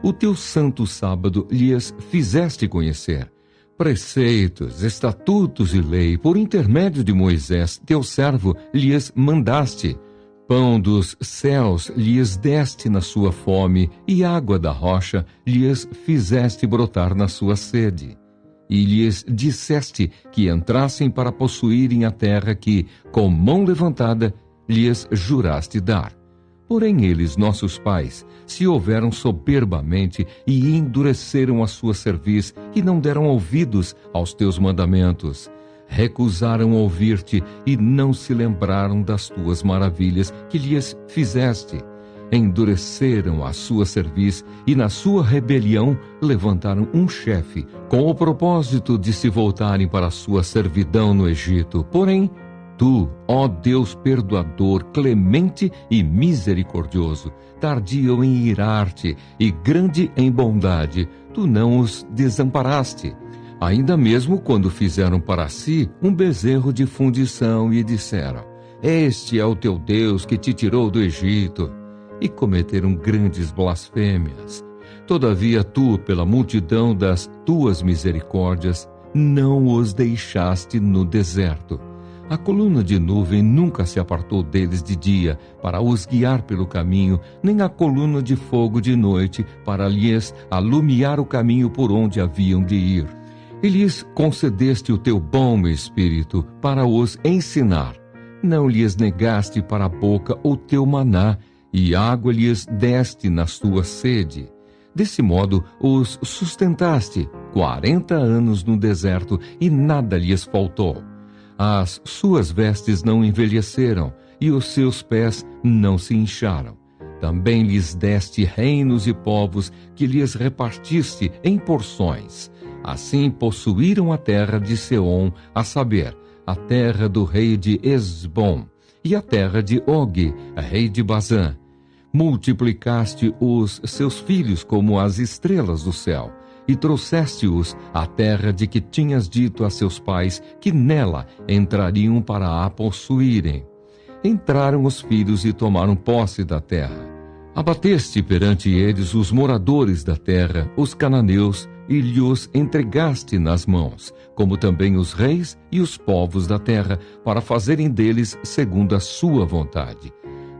O teu santo sábado lhes fizeste conhecer. Preceitos, estatutos e lei, por intermédio de Moisés, teu servo, lhes mandaste. Pão dos céus lhes deste na sua fome, e água da rocha lhes fizeste brotar na sua sede. E lhes disseste que entrassem para possuírem a terra que, com mão levantada, lhes juraste dar. Porém eles, nossos pais, se houveram soberbamente e endureceram a sua cerviz e não deram ouvidos aos teus mandamentos. recusaram ouvir-te e não se lembraram das tuas maravilhas que lhes fizeste. Endureceram a sua cerviz e na sua rebelião levantaram um chefe, com o propósito de se voltarem para a sua servidão no Egito. Porém, tu, ó Deus perdoador, clemente e misericordioso, tardio em irar-te e grande em bondade, tu não os desamparaste. Ainda mesmo quando fizeram para si um bezerro de fundição e disseram: Este é o teu Deus que te tirou do Egito. E cometeram grandes blasfêmias. Todavia tu, pela multidão das tuas misericórdias, não os deixaste no deserto. A coluna de nuvem nunca se apartou deles de dia, para os guiar pelo caminho, nem a coluna de fogo de noite, para lhes alumiar o caminho por onde haviam de ir. E lhes concedeste o teu bom espírito, para os ensinar. Não lhes negaste para a boca o teu maná, e água lhes deste na sua sede. Desse modo os sustentaste 40 anos no deserto, e nada lhes faltou. As suas vestes não envelheceram, e os seus pés não se incharam. Também lhes deste reinos e povos, que lhes repartiste em porções. Assim possuíram a terra de Seom, a saber, a terra do rei de Esbom, e a terra de Og, rei de Bazã. Multiplicaste os seus filhos como as estrelas do céu, e trouxeste-os à terra de que tinhas dito a seus pais que nela entrariam para a possuírem. Entraram os filhos e tomaram posse da terra. Abateste perante eles os moradores da terra, os cananeus, e lhes entregaste nas mãos, como também os reis e os povos da terra, para fazerem deles segundo a sua vontade.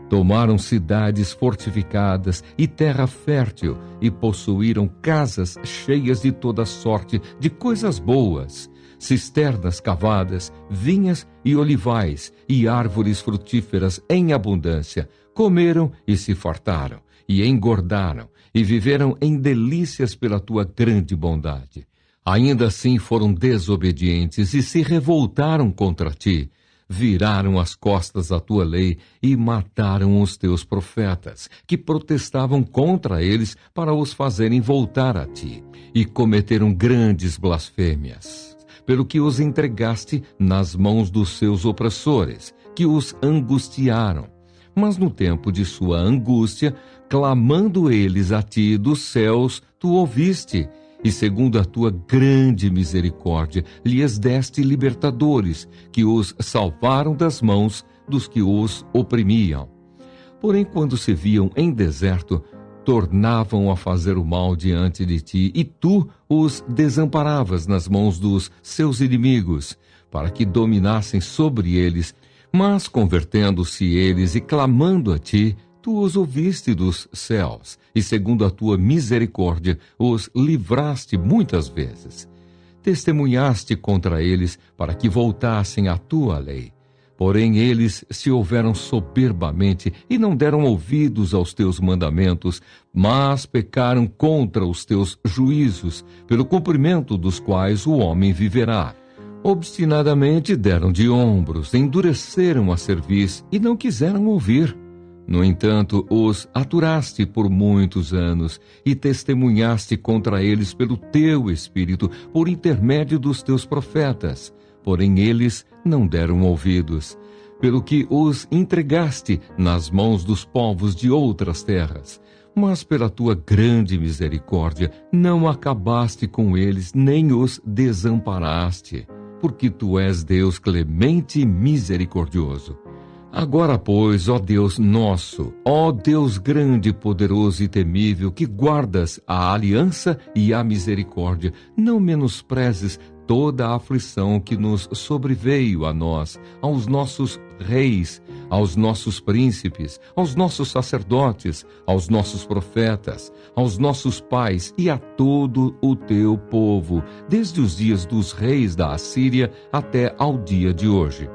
Tomaram cidades fortificadas e terra fértil, e possuíram casas cheias de toda sorte de coisas boas, cisternas cavadas, vinhas e olivais, e árvores frutíferas em abundância. Comeram e se fartaram, e engordaram, e viveram em delícias pela tua grande bondade. Ainda assim foram desobedientes e se revoltaram contra ti. Viraram as costas à tua lei e mataram os teus profetas, que protestavam contra eles para os fazerem voltar a ti, e cometeram grandes blasfêmias, pelo que os entregaste nas mãos dos seus opressores, que os angustiaram. Mas no tempo de sua angústia, clamando eles a ti dos céus, tu ouviste, e segundo a tua grande misericórdia, lhes deste libertadores, que os salvaram das mãos dos que os oprimiam. Porém, quando se viam em deserto, tornavam a fazer o mal diante de ti, e tu os desamparavas nas mãos dos seus inimigos, para que dominassem sobre eles. Mas, convertendo-se eles e clamando a ti, tu os ouviste dos céus, e segundo a tua misericórdia, os livraste muitas vezes. Testemunhaste contra eles para que voltassem à tua lei. Porém, eles se houveram soberbamente e não deram ouvidos aos teus mandamentos, mas pecaram contra os teus juízos, pelo cumprimento dos quais o homem viverá. Obstinadamente deram de ombros, endureceram a cerviz e não quiseram ouvir. No entanto, os aturaste por muitos anos e testemunhaste contra eles pelo teu Espírito, por intermédio dos teus profetas. Porém, eles não deram ouvidos, pelo que os entregaste nas mãos dos povos de outras terras. Mas pela tua grande misericórdia não acabaste com eles, nem os desamparaste, porque tu és Deus clemente e misericordioso. Agora, pois, ó Deus nosso, ó Deus grande, poderoso e temível, que guardas a aliança e a misericórdia, não menosprezes toda a aflição que nos sobreveio a nós, aos nossos reis, aos nossos príncipes, aos nossos sacerdotes, aos nossos profetas, aos nossos pais e a todo o teu povo, desde os dias dos reis da Assíria até ao dia de hoje.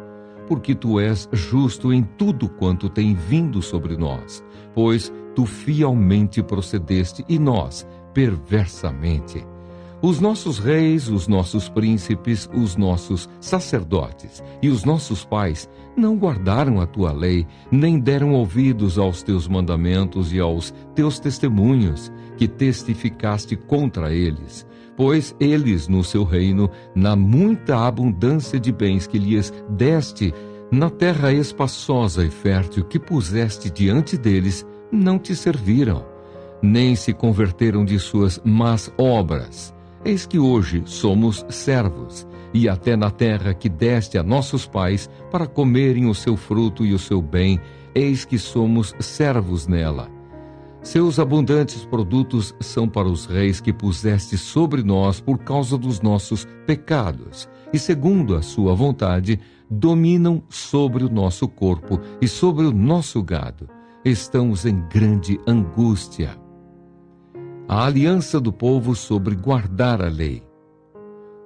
Porque tu és justo em tudo quanto tem vindo sobre nós, pois tu fielmente procedeste e nós, perversamente. Os nossos reis, os nossos príncipes, os nossos sacerdotes e os nossos pais não guardaram a tua lei, nem deram ouvidos aos teus mandamentos e aos teus testemunhos, que testificaste contra eles. Pois eles, no seu reino, na muita abundância de bens que lhes deste, na terra espaçosa e fértil que puseste diante deles, não te serviram, nem se converteram de suas más obras. Eis que hoje somos servos, e até na terra que deste a nossos pais para comerem o seu fruto e o seu bem, eis que somos servos nela. Seus abundantes produtos são para os reis que puseste sobre nós por causa dos nossos pecados, e segundo a sua vontade, dominam sobre o nosso corpo e sobre o nosso gado. Estamos em grande angústia. A aliança do povo sobre guardar a lei.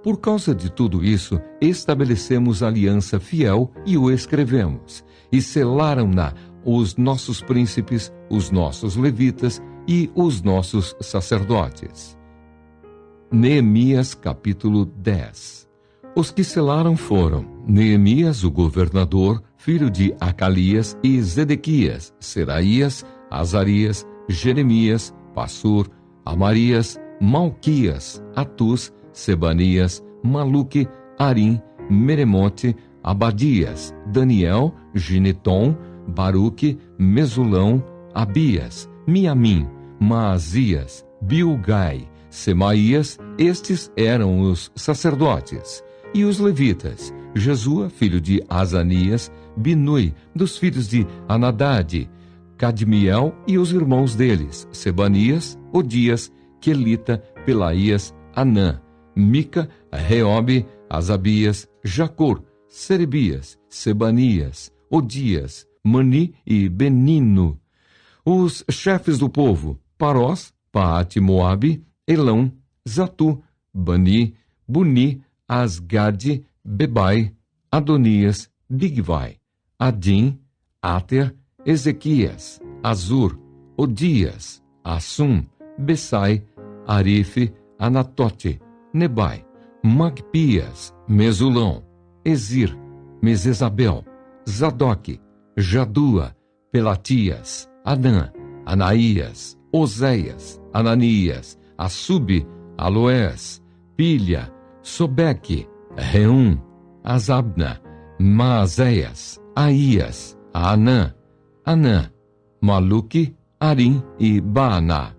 Por causa de tudo isso, estabelecemos aliança fiel e o escrevemos, e selaram-na os nossos príncipes, os nossos levitas e os nossos sacerdotes. Neemias capítulo 10. Os que selaram foram Neemias, o governador, filho de Acalias, e Zedequias, Seraías, Azarias, Jeremias, Passur, Amarias, Malquias, Atus, Sebanias, Maluque, Arim, Meremote, Abadias, Daniel, Gineton, Baruque, Mesulão, Abias, Miamim, Maazias, Bilgai, Semaías. Estes eram os sacerdotes. E os levitas, Jesua, filho de Azanias, Binui, dos filhos de Anadade, Cadmiel e os irmãos deles, Sebanias, Odias, Quelita, Pelaías, Anã, Mica, Reobe, Asabias, Jacor, Serebias, Sebanias, Odias, Mani e Benino. Os chefes do povo, Parós, Paate-Moabe, Elão, Zatu, Bani, Buni, Asgade, Bebai, Adonias, Bigvai, Adim, Ater, Ezequias, Azur, Odias, Assum, Besai, Arife, Anatote, Nebai, Magpias, Mesulão, Ezir, Mesesabel, Zadok, Jadua, Pelatias, Anã, Anaías, Oséias, Ananias, Assub, Aloés, Pilha, Sobeque, Reum, Azabna, Maazéias, Aías, Anã, Maluque, Arim e Baaná.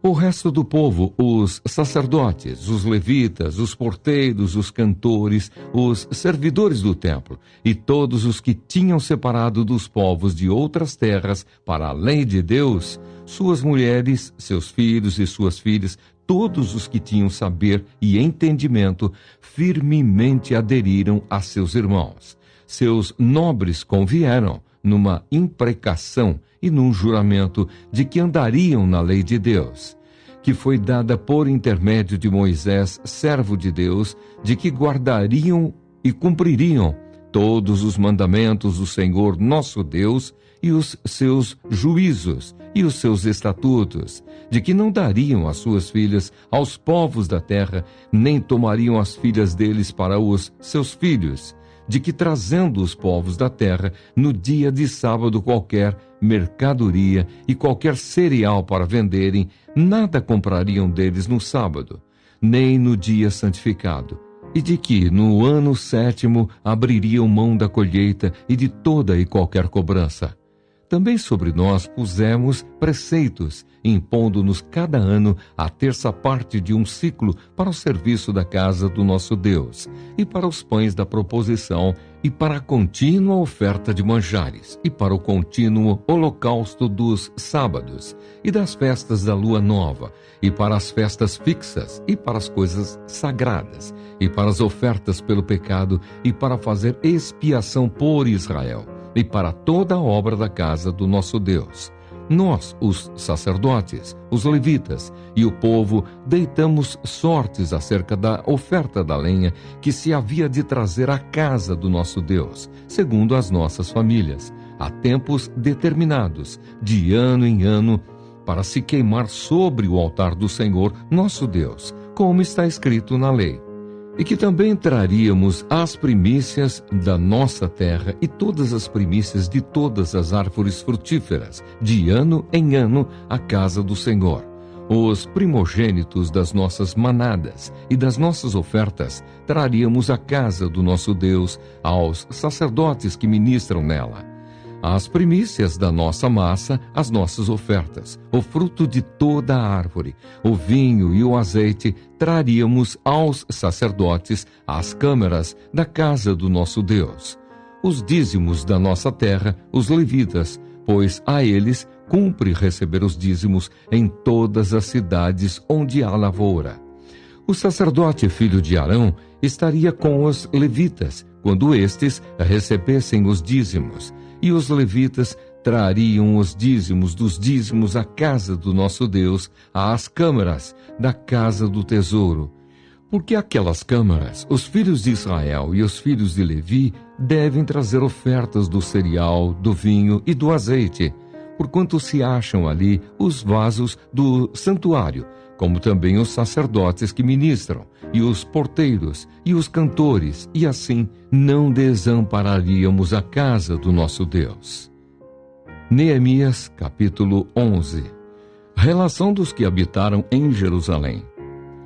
O resto do povo, os sacerdotes, os levitas, os porteiros, os cantores, os servidores do templo e todos os que tinham separado dos povos de outras terras para a lei de Deus, suas mulheres, seus filhos e suas filhas, todos os que tinham saber e entendimento, firmemente aderiram a seus irmãos. Seus nobres convieram numa imprecação e num juramento de que andariam na lei de Deus, que foi dada por intermédio de Moisés, servo de Deus, de que guardariam e cumpririam todos os mandamentos do Senhor nosso Deus e os seus juízos e os seus estatutos, de que não dariam as suas filhas aos povos da terra, nem tomariam as filhas deles para os seus filhos, de que trazendo os povos da terra no dia de sábado qualquer mercadoria e qualquer cereal para venderem, nada comprariam deles no sábado, nem no dia santificado, e de que no ano 7º abririam mão da colheita e de toda e qualquer cobrança. Também sobre nós pusemos preceitos, impondo-nos cada ano a terça parte de um ciclo para o serviço da casa do nosso Deus, e para os pães da proposição, e para a contínua oferta de manjares, e para o contínuo holocausto dos sábados, e das festas da lua nova, e para as festas fixas, e para as coisas sagradas, e para as ofertas pelo pecado, e para fazer expiação por Israel, e para toda a obra da casa do nosso Deus. Nós, os sacerdotes, os levitas e o povo, deitamos sortes acerca da oferta da lenha que se havia de trazer à casa do nosso Deus, segundo as nossas famílias, a tempos determinados, de ano em ano, para se queimar sobre o altar do Senhor nosso Deus, como está escrito na lei. E que também traríamos as primícias da nossa terra e todas as primícias de todas as árvores frutíferas, de ano em ano, à casa do Senhor. Os primogênitos das nossas manadas e das nossas ofertas traríamos à casa do nosso Deus, aos sacerdotes que ministram nela. As primícias da nossa massa, as nossas ofertas, o fruto de toda a árvore, o vinho e o azeite, traríamos aos sacerdotes, às câmaras da casa do nosso Deus. Os dízimos da nossa terra, os levitas, pois a eles cumpre receber os dízimos em todas as cidades onde há lavoura. O sacerdote filho de Arão estaria com os levitas, quando estes recebessem os dízimos, e os levitas trariam os dízimos dos dízimos à casa do nosso Deus, às câmaras da casa do tesouro. Porque aquelas câmaras, os filhos de Israel e os filhos de Levi devem trazer ofertas do cereal, do vinho e do azeite, porquanto se acham ali os vasos do santuário, como também os sacerdotes que ministram, e os porteiros, e os cantores, e assim não desampararíamos a casa do nosso Deus. Neemias, capítulo 11. Relação dos que habitaram em Jerusalém.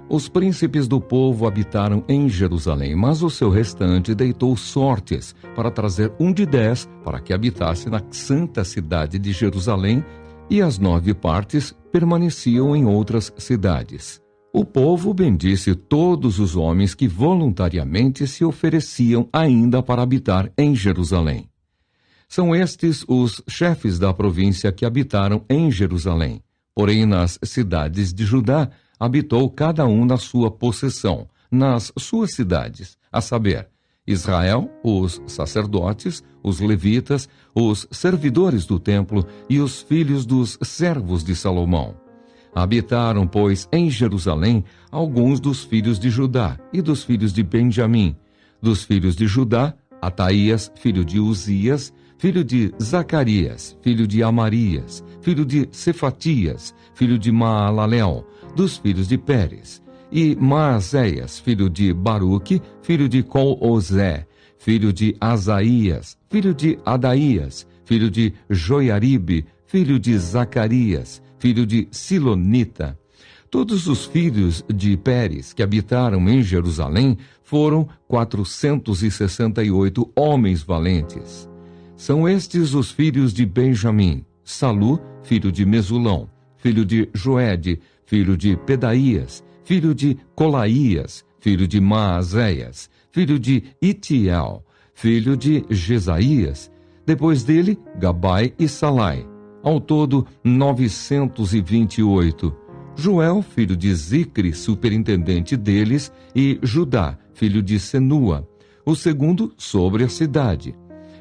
Os príncipes do povo habitaram em Jerusalém, mas o seu restante deitou sortes para trazer 1 de 10 para que habitasse na santa cidade de Jerusalém, e as 9 partes permaneciam em outras cidades. O povo bendisse todos os homens que voluntariamente se ofereciam ainda para habitar em Jerusalém. São estes os chefes da província que habitaram em Jerusalém. Porém, nas cidades de Judá, habitou cada um na sua possessão, nas suas cidades, a saber, Israel, os sacerdotes, os levitas, os servidores do templo e os filhos dos servos de Salomão. Habitaram, pois, em Jerusalém alguns dos filhos de Judá e dos filhos de Benjamim. Dos filhos de Judá, Ataías, filho de Uzias, filho de Zacarias, filho de Amarias, filho de Cefatias, filho de Maalalel, dos filhos de Pérez, e Maazéias, filho de Baruque, filho de Col-Ozé, filho de Asaías, filho de Adaías, filho de Joiaribe, filho de Zacarias, filho de Silonita. Todos os filhos de Pérez que habitaram em Jerusalém foram 468 homens valentes. São estes os filhos de Benjamim: Salu, filho de Mesulão, filho de Joede, filho de Pedaías, filho de Colaías, filho de Maazéias, filho de Itiel, filho de Jesaías. Depois dele, Gabai e Salai. Ao todo, 928. Joel, filho de Zicre, superintendente deles, e Judá, filho de Senua, o segundo sobre a cidade.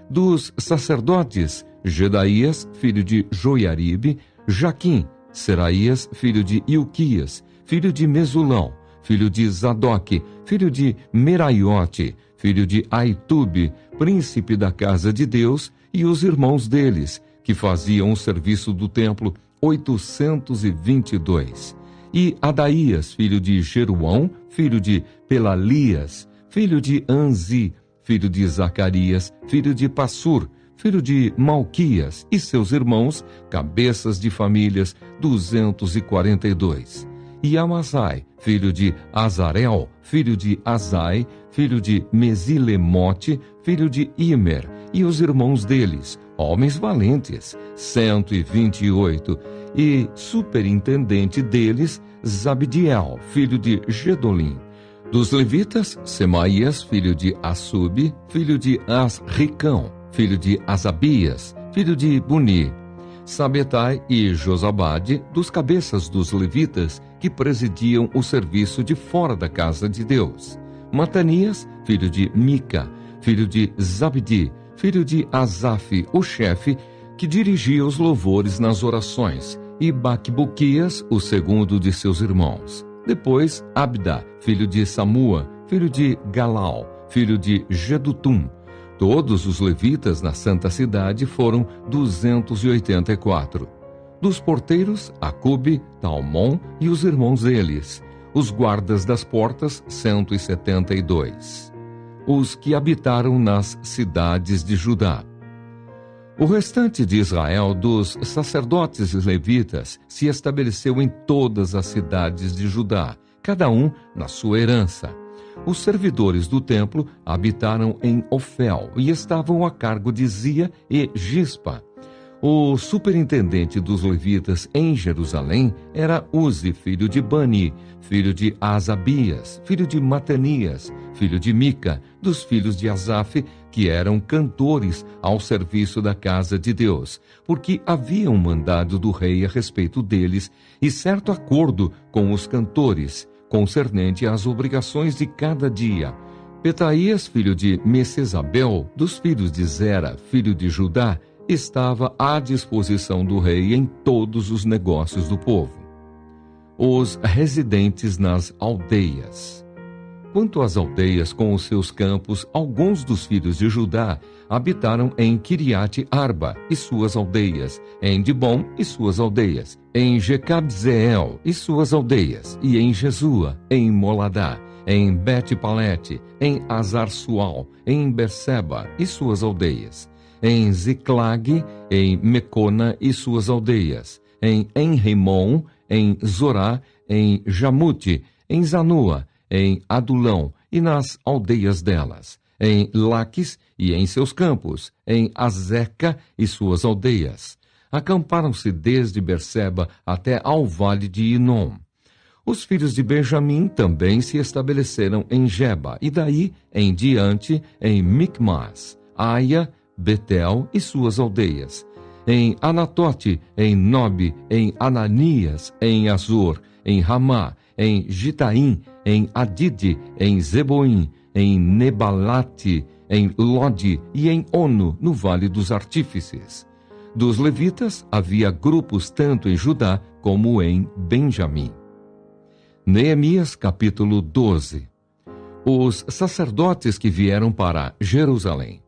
Dos sacerdotes, Gedaías, filho de Joiaribe, Jaquim, Seraías, filho de Ilquias, filho de Mesulão, filho de Zadoque, filho de Meraiote, filho de Aitube, príncipe da casa de Deus, e os irmãos deles, que faziam o serviço do templo, 822. E Adaías, filho de Jeruão, filho de Pelalias, filho de Anzi, filho de Zacarias, filho de Passur, filho de Malquias, e seus irmãos, cabeças de famílias, 242. E Amasai, filho de Azarel, filho de Azai, filho de Mesilemote, filho de Imer, e os irmãos deles, homens valentes, 128, e superintendente deles, Zabdiel, filho de Gedolim. Dos levitas, Semaías, filho de Assub, filho de Asricão, filho de Asabias, filho de Buni. Sabetai e Josabade, dos cabeças dos levitas, que presidiam o serviço de fora da casa de Deus. Matanias, filho de Mica, filho de Zabdi, filho de Asaf, o chefe, que dirigia os louvores nas orações, e Baquebuquias, o segundo de seus irmãos. Depois, Abda, filho de Samua, filho de Galal, filho de Gedutum. Todos os levitas na santa cidade foram 284. Dos porteiros, Acube, Talmon e os irmãos deles. Os guardas das portas, 172. Os que habitaram nas cidades de Judá. O restante de Israel, dos sacerdotes e levitas, se estabeleceu em todas as cidades de Judá, cada um na sua herança. Os servidores do templo habitaram em Ofel e estavam a cargo de Zia e Gispa. O superintendente dos levitas em Jerusalém era Uzi, filho de Bani, filho de Asabias, filho de Matanias, filho de Mica, dos filhos de Asaf, que eram cantores ao serviço da casa de Deus, porque havia um mandado do rei a respeito deles e certo acordo com os cantores, concernente às obrigações de cada dia. Petaías, filho de Messesabel, dos filhos de Zera, filho de Judá, estava à disposição do rei em todos os negócios do povo. Os residentes nas aldeias. Quanto às aldeias com os seus campos, alguns dos filhos de Judá habitaram em Kiriate Arba e suas aldeias, em Dibom e suas aldeias, em Jecabzeel e suas aldeias, e em Jesua, em Moladá, em Bet-Palete, em Azar-Sual, em Berseba e suas aldeias, em Ziclag, em Mecona e suas aldeias, em Enrimon, em Zorá, em Jamute, em Zanua, em Adulão e nas aldeias delas, em Laques e em seus campos, em Azeca e suas aldeias. Acamparam-se desde Berseba até ao vale de Inom. Os filhos de Benjamim também se estabeleceram em Geba, e daí em diante em Micmas, Aia, Betel e suas aldeias, em Anatote, em Nobe, em Ananias, em Azor, em Ramá, em Gitaim, em Adide, em Zeboim, em Nebalate, em Lode e em Ono, no Vale dos Artífices. Dos levitas havia grupos tanto em Judá como em Benjamim. Neemias capítulo 12. Os sacerdotes que vieram para Jerusalém.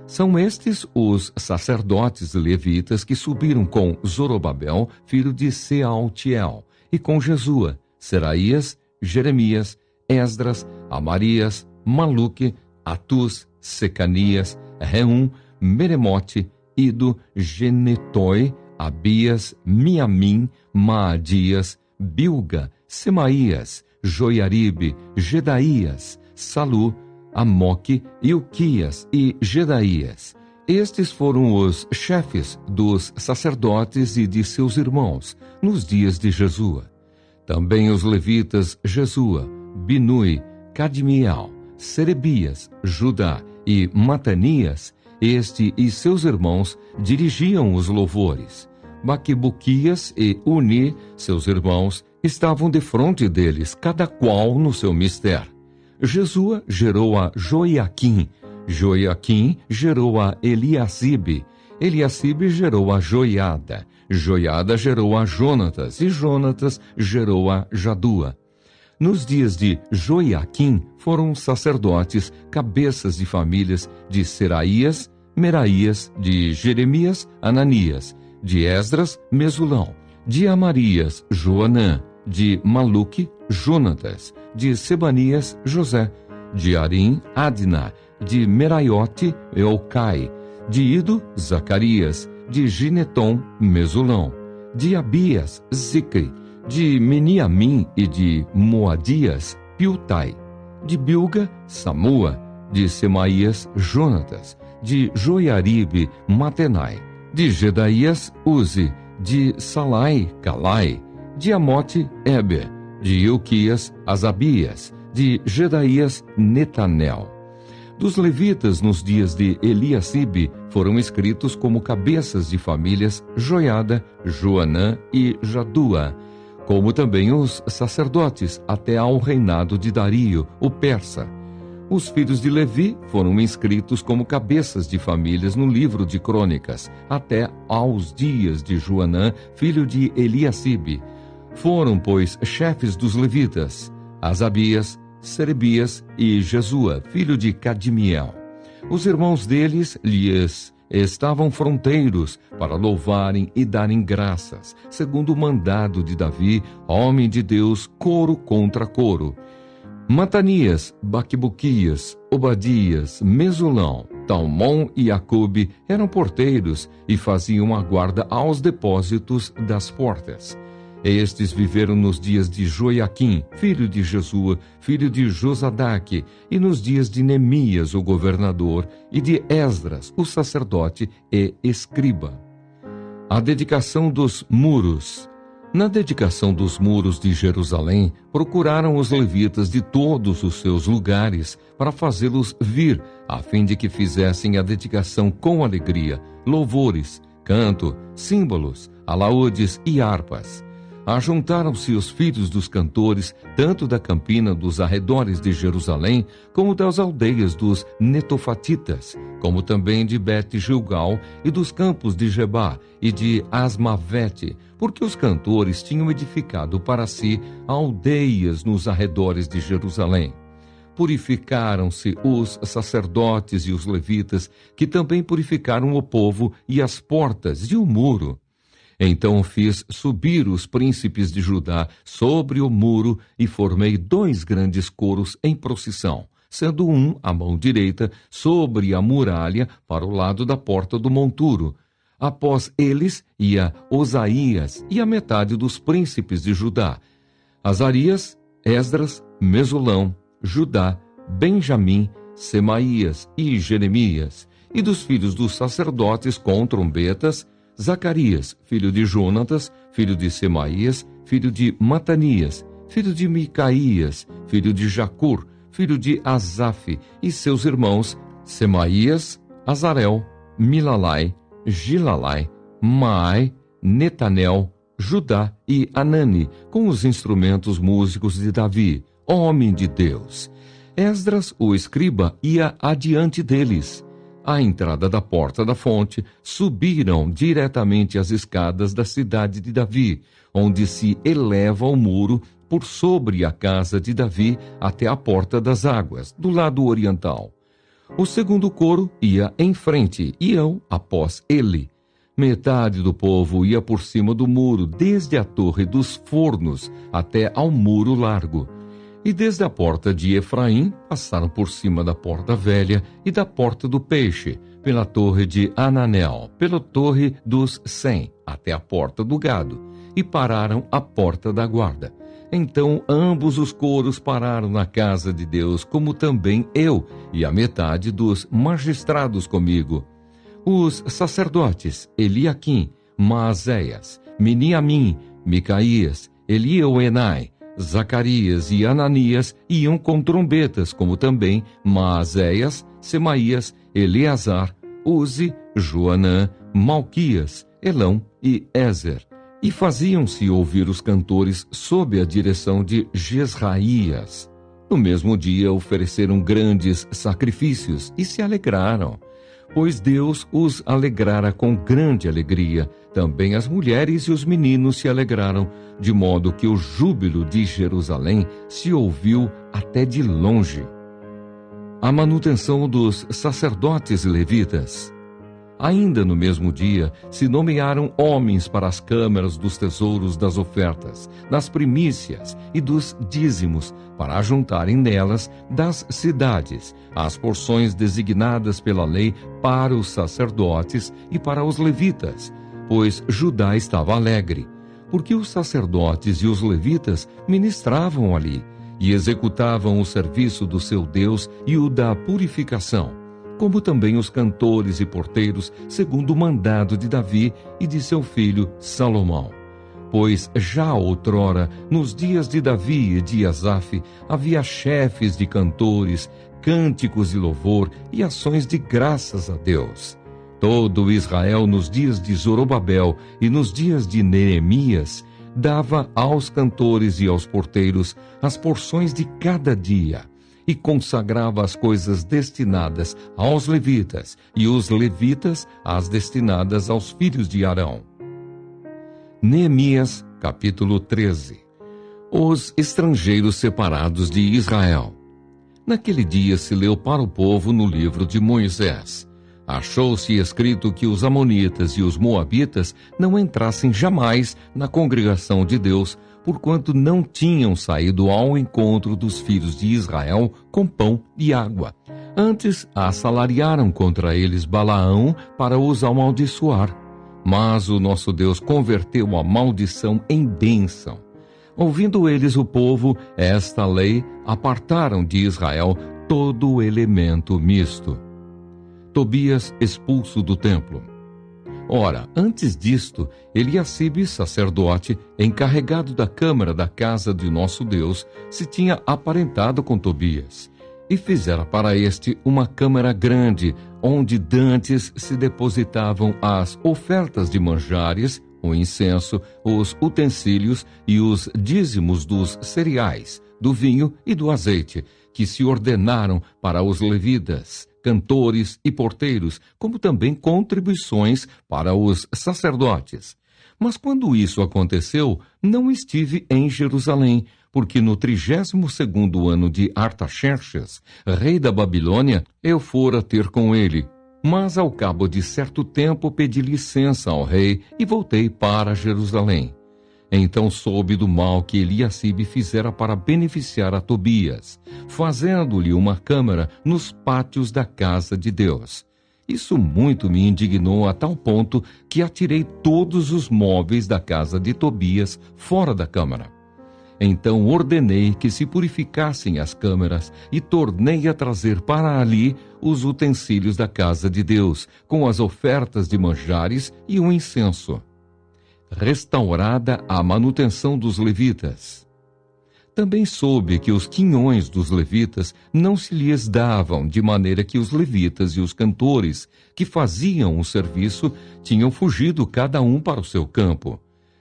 São estes os sacerdotes levitas que subiram com Zorobabel, filho de Sealtiel, e com Jesua, Seraías, Jeremias, Esdras, Amarias, Maluque, Atus, Secanias, Reum, Meremote, Ido, Genetoi, Abias, Miamim, Maadias, Bilga, Semaías, Joiaribe, Gedaías, Salu, Amoque, Ilquias e Gedaías. Estes foram os chefes dos sacerdotes e de seus irmãos, nos dias de Jesua. Também os levitas Jesua, Binui, Cadmiel, Serebias, Judá e Matanias, este e seus irmãos dirigiam os louvores. Baquibuquias e Uni, seus irmãos, estavam defronte deles, cada qual no seu mistério. Jesua gerou a Joiaquim, Joiaquim gerou a Eliacibe, Eliacibe gerou a Joiada, Joiada gerou a Jonatas, e Jonatas gerou a Jadua. Nos dias de Joiaquim foram sacerdotes, cabeças de famílias de Seraías, Meraías, de Jeremias, Ananias, de Esdras, Mesulão, de Amarias, Joanã, de Maluque, Jonatas, de Sebanias, José, de Arim, Adna, de Meraiote, Eucai, de Ido, Zacarias, de Gineton, Mesulão, de Abias, Zicri, de Meniamim e de Moadias, Piltai, de Bilga, Samua, de Semaías, Jonatas, de Joiaribe, Matenai, de Gedaías, Uzi, de Salai, Calai, de Amote, Eber, de Ilquias, Asabias, de Gedaías, Netanel. Dos levitas nos dias de Eliacibe foram escritos como cabeças de famílias Joiada, Joanã e Jadua, como também os sacerdotes até ao reinado de Dario, o persa. Os filhos de Levi foram inscritos como cabeças de famílias no livro de Crônicas, até aos dias de Joanã, filho de Eliacibe. Foram, pois, chefes dos levitas, Asabias, Serebias e Jesua, filho de Cadmiel. Os irmãos deles lhes estavam fronteiros para louvarem e darem graças, segundo o mandado de Davi, homem de Deus, coro contra coro. Matanias, Baquibuquias, Obadias, Mesulão, Talmon e Acube eram porteiros e faziam a guarda aos depósitos das portas. Estes viveram nos dias de Joiaquim, filho de Jesua, filho de Josadaque, e nos dias de Neemias, o governador, e de Esdras, o sacerdote e escriba. A dedicação dos muros. Na dedicação dos muros de Jerusalém, procuraram os levitas de todos os seus lugares para fazê-los vir, a fim de que fizessem a dedicação com alegria, louvores, canto, símbolos, alaúdes e harpas. Ajuntaram-se os filhos dos cantores, tanto da campina dos arredores de Jerusalém, como das aldeias dos netofatitas, como também de Bet-Gilgal e dos campos de Gebá e de Asmavete, porque os cantores tinham edificado para si aldeias nos arredores de Jerusalém. Purificaram-se os sacerdotes e os levitas, que também purificaram o povo e as portas e o muro. Então fiz subir os príncipes de Judá sobre o muro e formei 2 grandes coros em procissão, sendo um à mão direita sobre a muralha para o lado da porta do monturo. Após eles ia Osaías e a metade dos príncipes de Judá, Azarias, Esdras, Mesulão, Judá, Benjamim, Semaías e Jeremias, e dos filhos dos sacerdotes com trombetas, Zacarias, filho de Jonatas, filho de Semaías, filho de Matanias, filho de Micaías, filho de Jacur, filho de Asaf, e seus irmãos Semaías, Azarel, Milalai, Gilalai, Maai, Netanel, Judá e Anani, com os instrumentos músicos de Davi, homem de Deus. Esdras, o escriba, ia adiante deles. À entrada da porta da fonte, subiram diretamente as escadas da cidade de Davi, onde se eleva o muro por sobre a casa de Davi até a porta das águas, do lado oriental. O segundo coro ia em frente, e eu após ele. Metade do povo ia por cima do muro, desde a torre dos fornos até ao muro largo. E desde a porta de Efraim, passaram por cima da porta velha e da porta do peixe, pela torre de Ananel, pela torre dos 100, até a porta do gado, e pararam à porta da guarda. Então ambos os coros pararam na casa de Deus, como também eu, e a metade dos magistrados comigo. Os sacerdotes, Eliaquim, Maazéias, Miniamim, Micaías, Elioenai, Zacarias e Ananias iam com trombetas, como também Maazéias, Semaías, Eleazar, Uzi, Joanã, Malquias, Elão e Ézer. E faziam-se ouvir os cantores sob a direção de Jesraías. No mesmo dia ofereceram grandes sacrifícios e se alegraram, pois Deus os alegrara com grande alegria. Também as mulheres e os meninos se alegraram, de modo que o júbilo de Jerusalém se ouviu até de longe. A manutenção dos sacerdotes levitas. Ainda no mesmo dia, se nomearam homens para as câmaras dos tesouros das ofertas, das primícias e dos dízimos, para ajuntarem nelas das cidades as porções designadas pela lei para os sacerdotes e para os levitas, pois Judá estava alegre, porque os sacerdotes e os levitas ministravam ali e executavam o serviço do seu Deus e o da purificação, como também os cantores e porteiros, segundo o mandado de Davi e de seu filho Salomão. Pois já outrora, nos dias de Davi e de Asaf, havia chefes de cantores, cânticos de louvor e ações de graças a Deus. Todo Israel, nos dias de Zorobabel e nos dias de Neemias, dava aos cantores e aos porteiros as porções de cada dia, e consagrava as coisas destinadas aos levitas, e os levitas as destinadas aos filhos de Arão. Neemias, capítulo 13. Os estrangeiros separados de Israel. Naquele dia se leu para o povo no livro de Moisés. Achou-se escrito que os amonitas e os moabitas não entrassem jamais na congregação de Deus, porquanto não tinham saído ao encontro dos filhos de Israel com pão e água. Antes assalariaram contra eles Balaão para os amaldiçoar. Mas o nosso Deus converteu a maldição em bênção. Ouvindo eles o povo esta lei, apartaram de Israel todo o elemento misto. Tobias expulso do templo. Ora, antes disto, Eliacibe, sacerdote, encarregado da câmara da casa de nosso Deus, se tinha aparentado com Tobias, e fizera para este uma câmara grande, onde dantes se depositavam as ofertas de manjares, o incenso, os utensílios e os dízimos dos cereais, do vinho e do azeite, que se ordenaram para os levitas, cantores e porteiros, como também contribuições para os sacerdotes. Mas quando isso aconteceu, não estive em Jerusalém, porque no 32º ano de Artaxerxes, rei da Babilônia, eu fora ter com ele. Mas ao cabo de certo tempo pedi licença ao rei e voltei para Jerusalém. Então soube do mal que Eliacibe fizera para beneficiar a Tobias, fazendo-lhe uma câmara nos pátios da casa de Deus. Isso muito me indignou a tal ponto que atirei todos os móveis da casa de Tobias fora da câmara. Então ordenei que se purificassem as câmaras e tornei a trazer para ali os utensílios da casa de Deus, com as ofertas de manjares e o incenso. Restaurada a manutenção dos levitas. Também soube que os quinhões dos levitas não se lhes davam, de maneira que os levitas e os cantores que faziam o serviço tinham fugido cada um para o seu campo.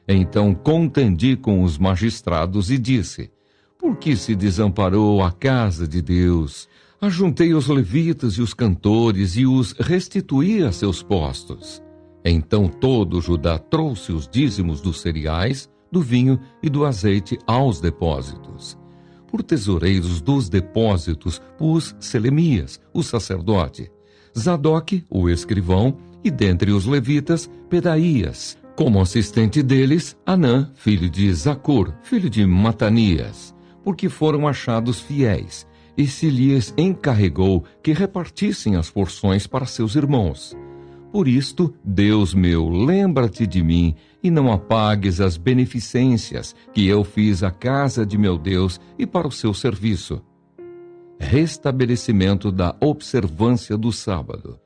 Então contendi com os magistrados e disse: por que se desamparou a casa de Deus? Ajuntei os levitas e os cantores e os restituí a seus postos. Então todo Judá trouxe os dízimos dos cereais, do vinho e do azeite aos depósitos. Por tesoureiros dos depósitos pus Selemias, o sacerdote, Zadoque, o escrivão, e dentre os levitas, Pedaías. Como assistente deles, Anã, filho de Zacur, filho de Matanias, porque foram achados fiéis, e se lhes encarregou que repartissem as porções para seus irmãos. Por isto, Deus meu, lembra-te de mim, e não apagues as beneficências que eu fiz à casa de meu Deus e para o seu serviço. Restabelecimento da observância do sábado.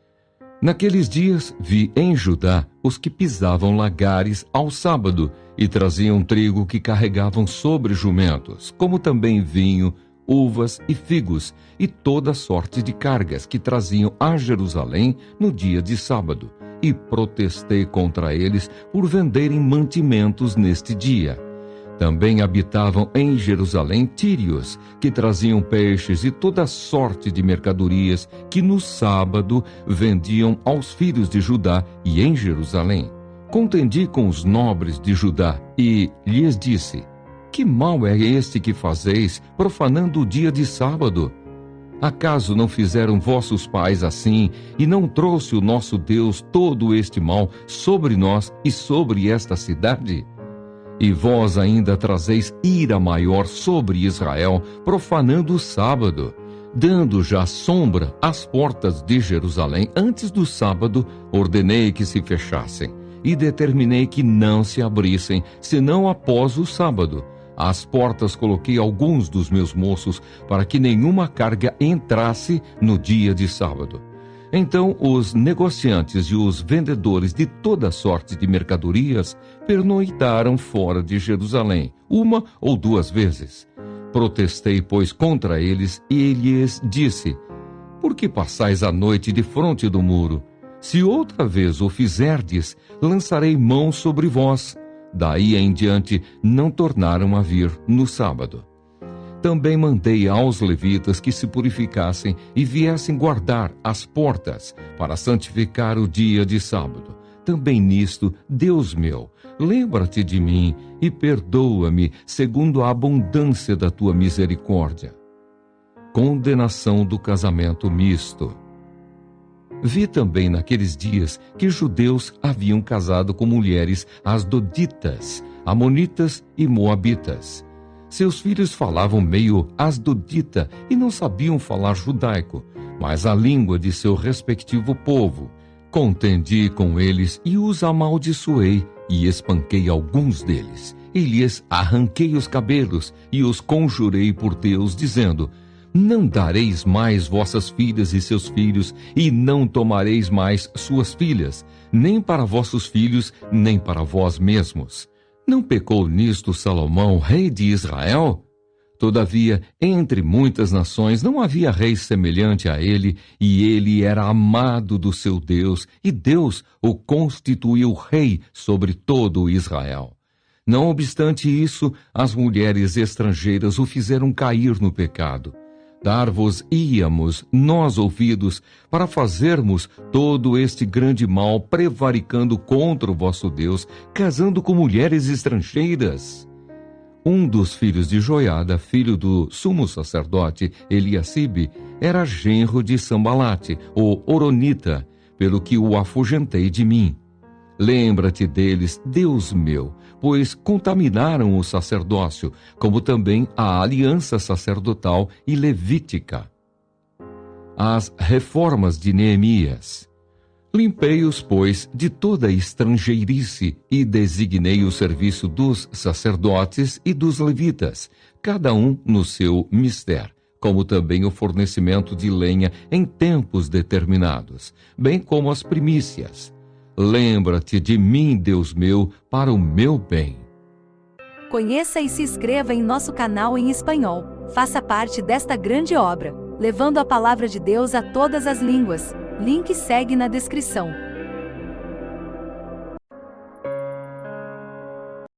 Naqueles dias vi em Judá os que pisavam lagares ao sábado e traziam trigo que carregavam sobre jumentos, como também vinho, uvas e figos, e toda sorte de cargas que traziam a Jerusalém no dia de sábado, e protestei contra eles por venderem mantimentos neste dia. Também habitavam em Jerusalém tírios, que traziam peixes e toda sorte de mercadorias que no sábado vendiam aos filhos de Judá e em Jerusalém. Contendi com os nobres de Judá e lhes disse: que mal é este que fazeis, profanando o dia de sábado? Acaso não fizeram vossos pais assim, e não trouxe o nosso Deus todo este mal sobre nós e sobre esta cidade? E vós ainda trazeis ira maior sobre Israel, profanando o sábado, dando já sombra às portas de Jerusalém. Antes do sábado, ordenei que se fechassem, e determinei que não se abrissem, senão após o sábado. Às portas coloquei alguns dos meus moços, para que nenhuma carga entrasse no dia de sábado. Então os negociantes e os vendedores de toda sorte de mercadorias pernoitaram fora de Jerusalém, uma ou duas vezes. Protestei, pois, contra eles, e lhes disse: por que passais a noite defronte do muro? Se outra vez o fizerdes, lançarei mão sobre vós. Daí em diante não tornaram a vir no sábado. Também mandei aos levitas que se purificassem e viessem guardar as portas para santificar o dia de sábado. Também nisto, Deus meu, lembra-te de mim e perdoa-me segundo a abundância da tua misericórdia. Condenação do casamento misto. Vi também naqueles dias que judeus haviam casado com mulheres asdoditas, amonitas e moabitas. Seus filhos falavam meio asdodita e não sabiam falar judaico, mas a língua de seu respectivo povo. Contendi com eles e os amaldiçoei, e espanquei alguns deles. E lhes arranquei os cabelos, e os conjurei por Deus, dizendo: não dareis mais vossas filhas e seus filhos, e não tomareis mais suas filhas, nem para vossos filhos, nem para vós mesmos. Não pecou nisto Salomão, rei de Israel? Todavia, entre muitas nações não havia rei semelhante a ele, e ele era amado do seu Deus, e Deus o constituiu rei sobre todo Israel. Não obstante isso, as mulheres estrangeiras o fizeram cair no pecado. Dar-vos-íamos nós ouvidos para fazermos todo este grande mal, prevaricando contra o vosso Deus, casando com mulheres estrangeiras. Um dos filhos de Joiada, filho do sumo sacerdote Eliacibe, era genro de Sambalate, o Horonita, pelo que o afugentei de mim. Lembra-te deles, Deus meu, pois contaminaram o sacerdócio, como também a aliança sacerdotal e levítica. As reformas de Neemias. Limpei-os, pois, de toda a estrangeirice e designei o serviço dos sacerdotes e dos levitas, cada um no seu mister, como também o fornecimento de lenha em tempos determinados, bem como as primícias. Lembra-te de mim, Deus meu, para o meu bem. Conheça e se inscreva em nosso canal em espanhol. Faça parte desta grande obra, levando a palavra de Deus a todas as línguas. Link segue na descrição.